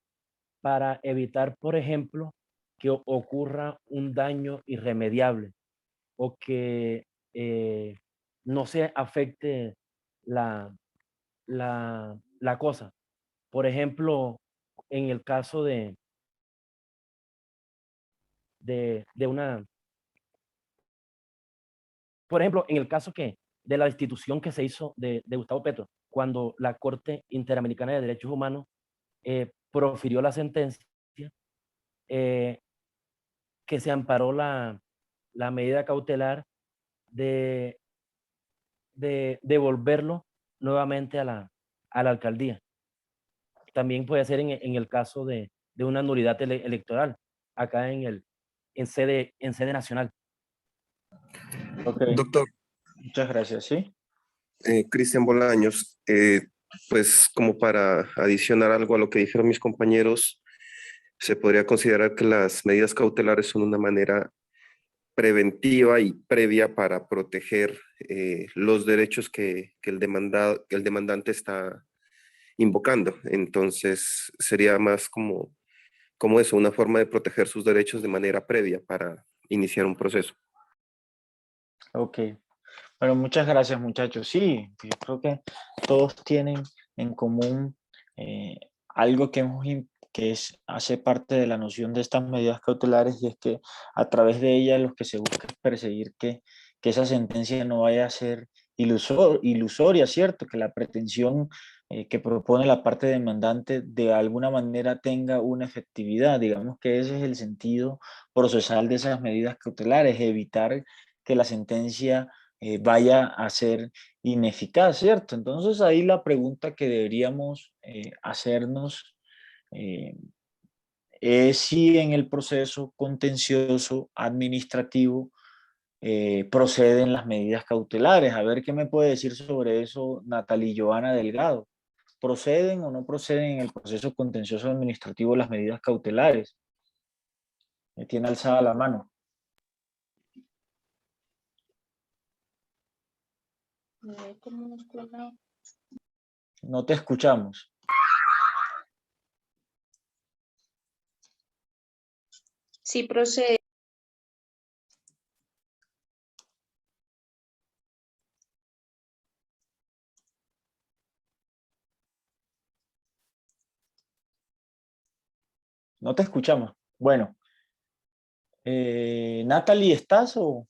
para evitar, por ejemplo, que ocurra un daño irremediable o que no se afecte la cosa. Por ejemplo, en el caso de una, por ejemplo, en el caso de la destitución que se hizo de Gustavo Petro, cuando la Corte Interamericana de Derechos Humanos profirió la sentencia, que se amparó la medida cautelar de devolverlo nuevamente a la alcaldía. También puede ser en el caso de una nulidad electoral, acá en sede nacional. Ok, Doctor, muchas gracias, ¿sí? Cristian Bolaños, pues como para adicionar algo a lo que dijeron mis compañeros, se podría considerar que las medidas cautelares son una manera preventiva y previa para proteger los derechos que el demandante está invocando. Entonces, sería más como eso, una forma de proteger sus derechos de manera previa para iniciar un proceso. Ok. Bueno, muchas gracias, muchachos. Sí, yo creo que todos tienen en común algo hace parte de la noción de estas medidas cautelares, y es que a través de ellas lo que se busca es perseguir que esa sentencia no vaya a ser ilusoria, ¿cierto? Que la pretensión que propone la parte demandante de alguna manera tenga una efectividad. Digamos que ese es el sentido procesal de esas medidas cautelares, evitar que la sentencia vaya a ser ineficaz, ¿cierto? Entonces ahí la pregunta que deberíamos hacernos es si en el proceso contencioso administrativo proceden las medidas cautelares. A ver qué me puede decir sobre eso Natalie Joana Delgado. ¿Proceden o no proceden en el proceso contencioso administrativo las medidas cautelares? Me tiene alzada la mano. No te escuchamos. Sí procede. No te escuchamos. Bueno, Natalie, ¿estás o...?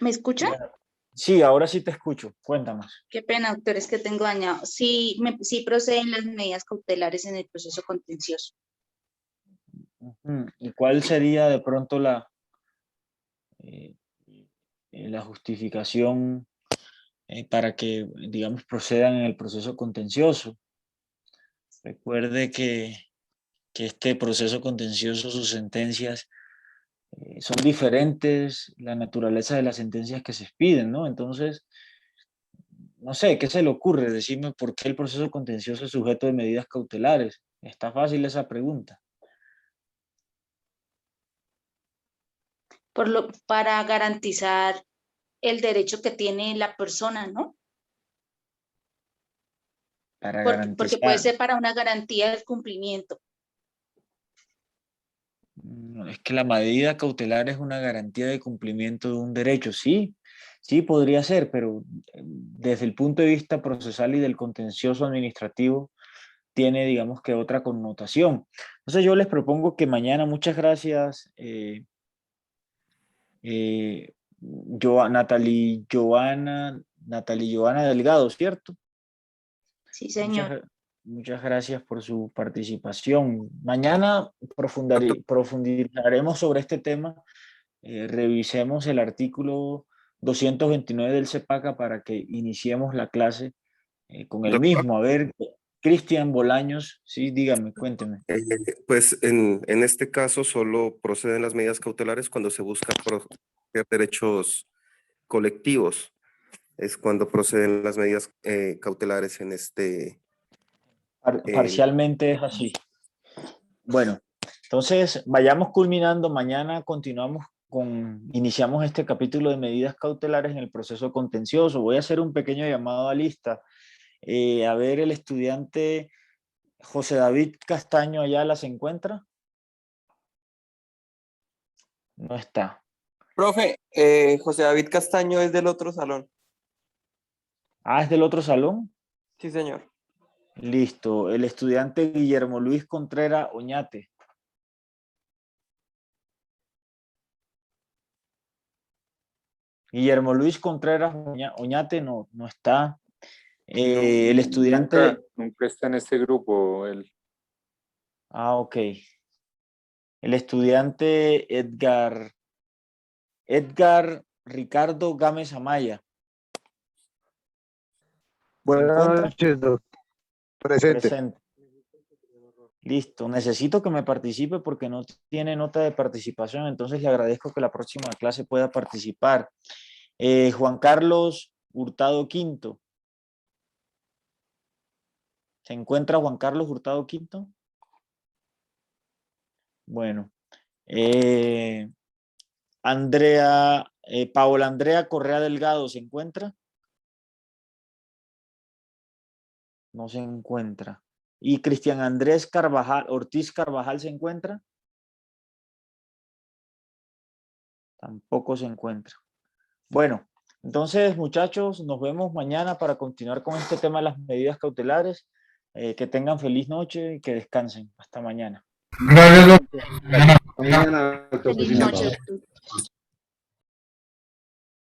¿Me escucha? Sí, ahora sí te escucho. Cuéntanos. Qué pena, doctor, es que tengo dañado. Sí, sí proceden las medidas cautelares en el proceso contencioso. ¿Y cuál sería de pronto eh, la justificación para que, digamos, procedan en el proceso contencioso? Recuerde que este proceso contencioso, sus sentencias son diferentes, la naturaleza de las sentencias que se expiden, ¿no? Entonces, no sé, ¿qué se le ocurre? Decirme por qué el proceso contencioso es sujeto de medidas cautelares. Está fácil esa pregunta. Para garantizar el derecho que tiene la persona, ¿no? Para Porque puede garantizar. ser para una garantía del cumplimiento. No, es que la medida cautelar es una garantía de cumplimiento de un derecho. Sí, sí podría ser, pero desde el punto de vista procesal y del contencioso administrativo tiene, digamos que otra connotación. Entonces yo les propongo que mañana, muchas gracias, Natalie Joana Delgado, ¿cierto? Sí, señor. Muchas gracias por su participación. Mañana Doctor, profundizaremos sobre este tema. Revisemos el artículo 229 del CEPACA para que iniciemos la clase con el doctor, mismo. A ver, Cristian Bolaños, sí, dígame, cuénteme. pues en este caso solo proceden las medidas cautelares cuando se busca proteger derechos colectivos. Es cuando proceden las medidas cautelares en este... Parcialmente es así. Bueno, entonces vayamos culminando. Mañana continuamos iniciamos este capítulo de medidas cautelares en el proceso contencioso. Voy a hacer un pequeño llamado a lista. A ver, el estudiante José David Castaño Ayala se encuentra. No está. Profe, José David Castaño es del otro salón. Ah, ¿es del otro salón? Sí, señor. Listo. El estudiante Guillermo Luis Contreras Oñate. Guillermo Luis Contreras Oñate no está. El estudiante... Nunca está en este grupo. Ah, ok. El estudiante Edgar Ricardo Gámez Amaya. Buenas noches, doctor. Presente. Presente. Listo. Necesito que me participe porque no tiene nota de participación, entonces le agradezco que la próxima clase pueda participar. Juan Carlos Hurtado Quinto. ¿Se encuentra Juan Carlos Hurtado Quinto? Bueno. Paola Andrea Correa Delgado, ¿se encuentra? No se encuentra. ¿Y Cristian Andrés Ortiz Carvajal se encuentra? Tampoco se encuentra. Bueno, entonces muchachos, nos vemos mañana para continuar con este tema de las medidas cautelares. Que tengan feliz noche y que descansen. Hasta mañana. Gracias, doctor. Mañana, doctor, Feliz presidente. noche, doctor.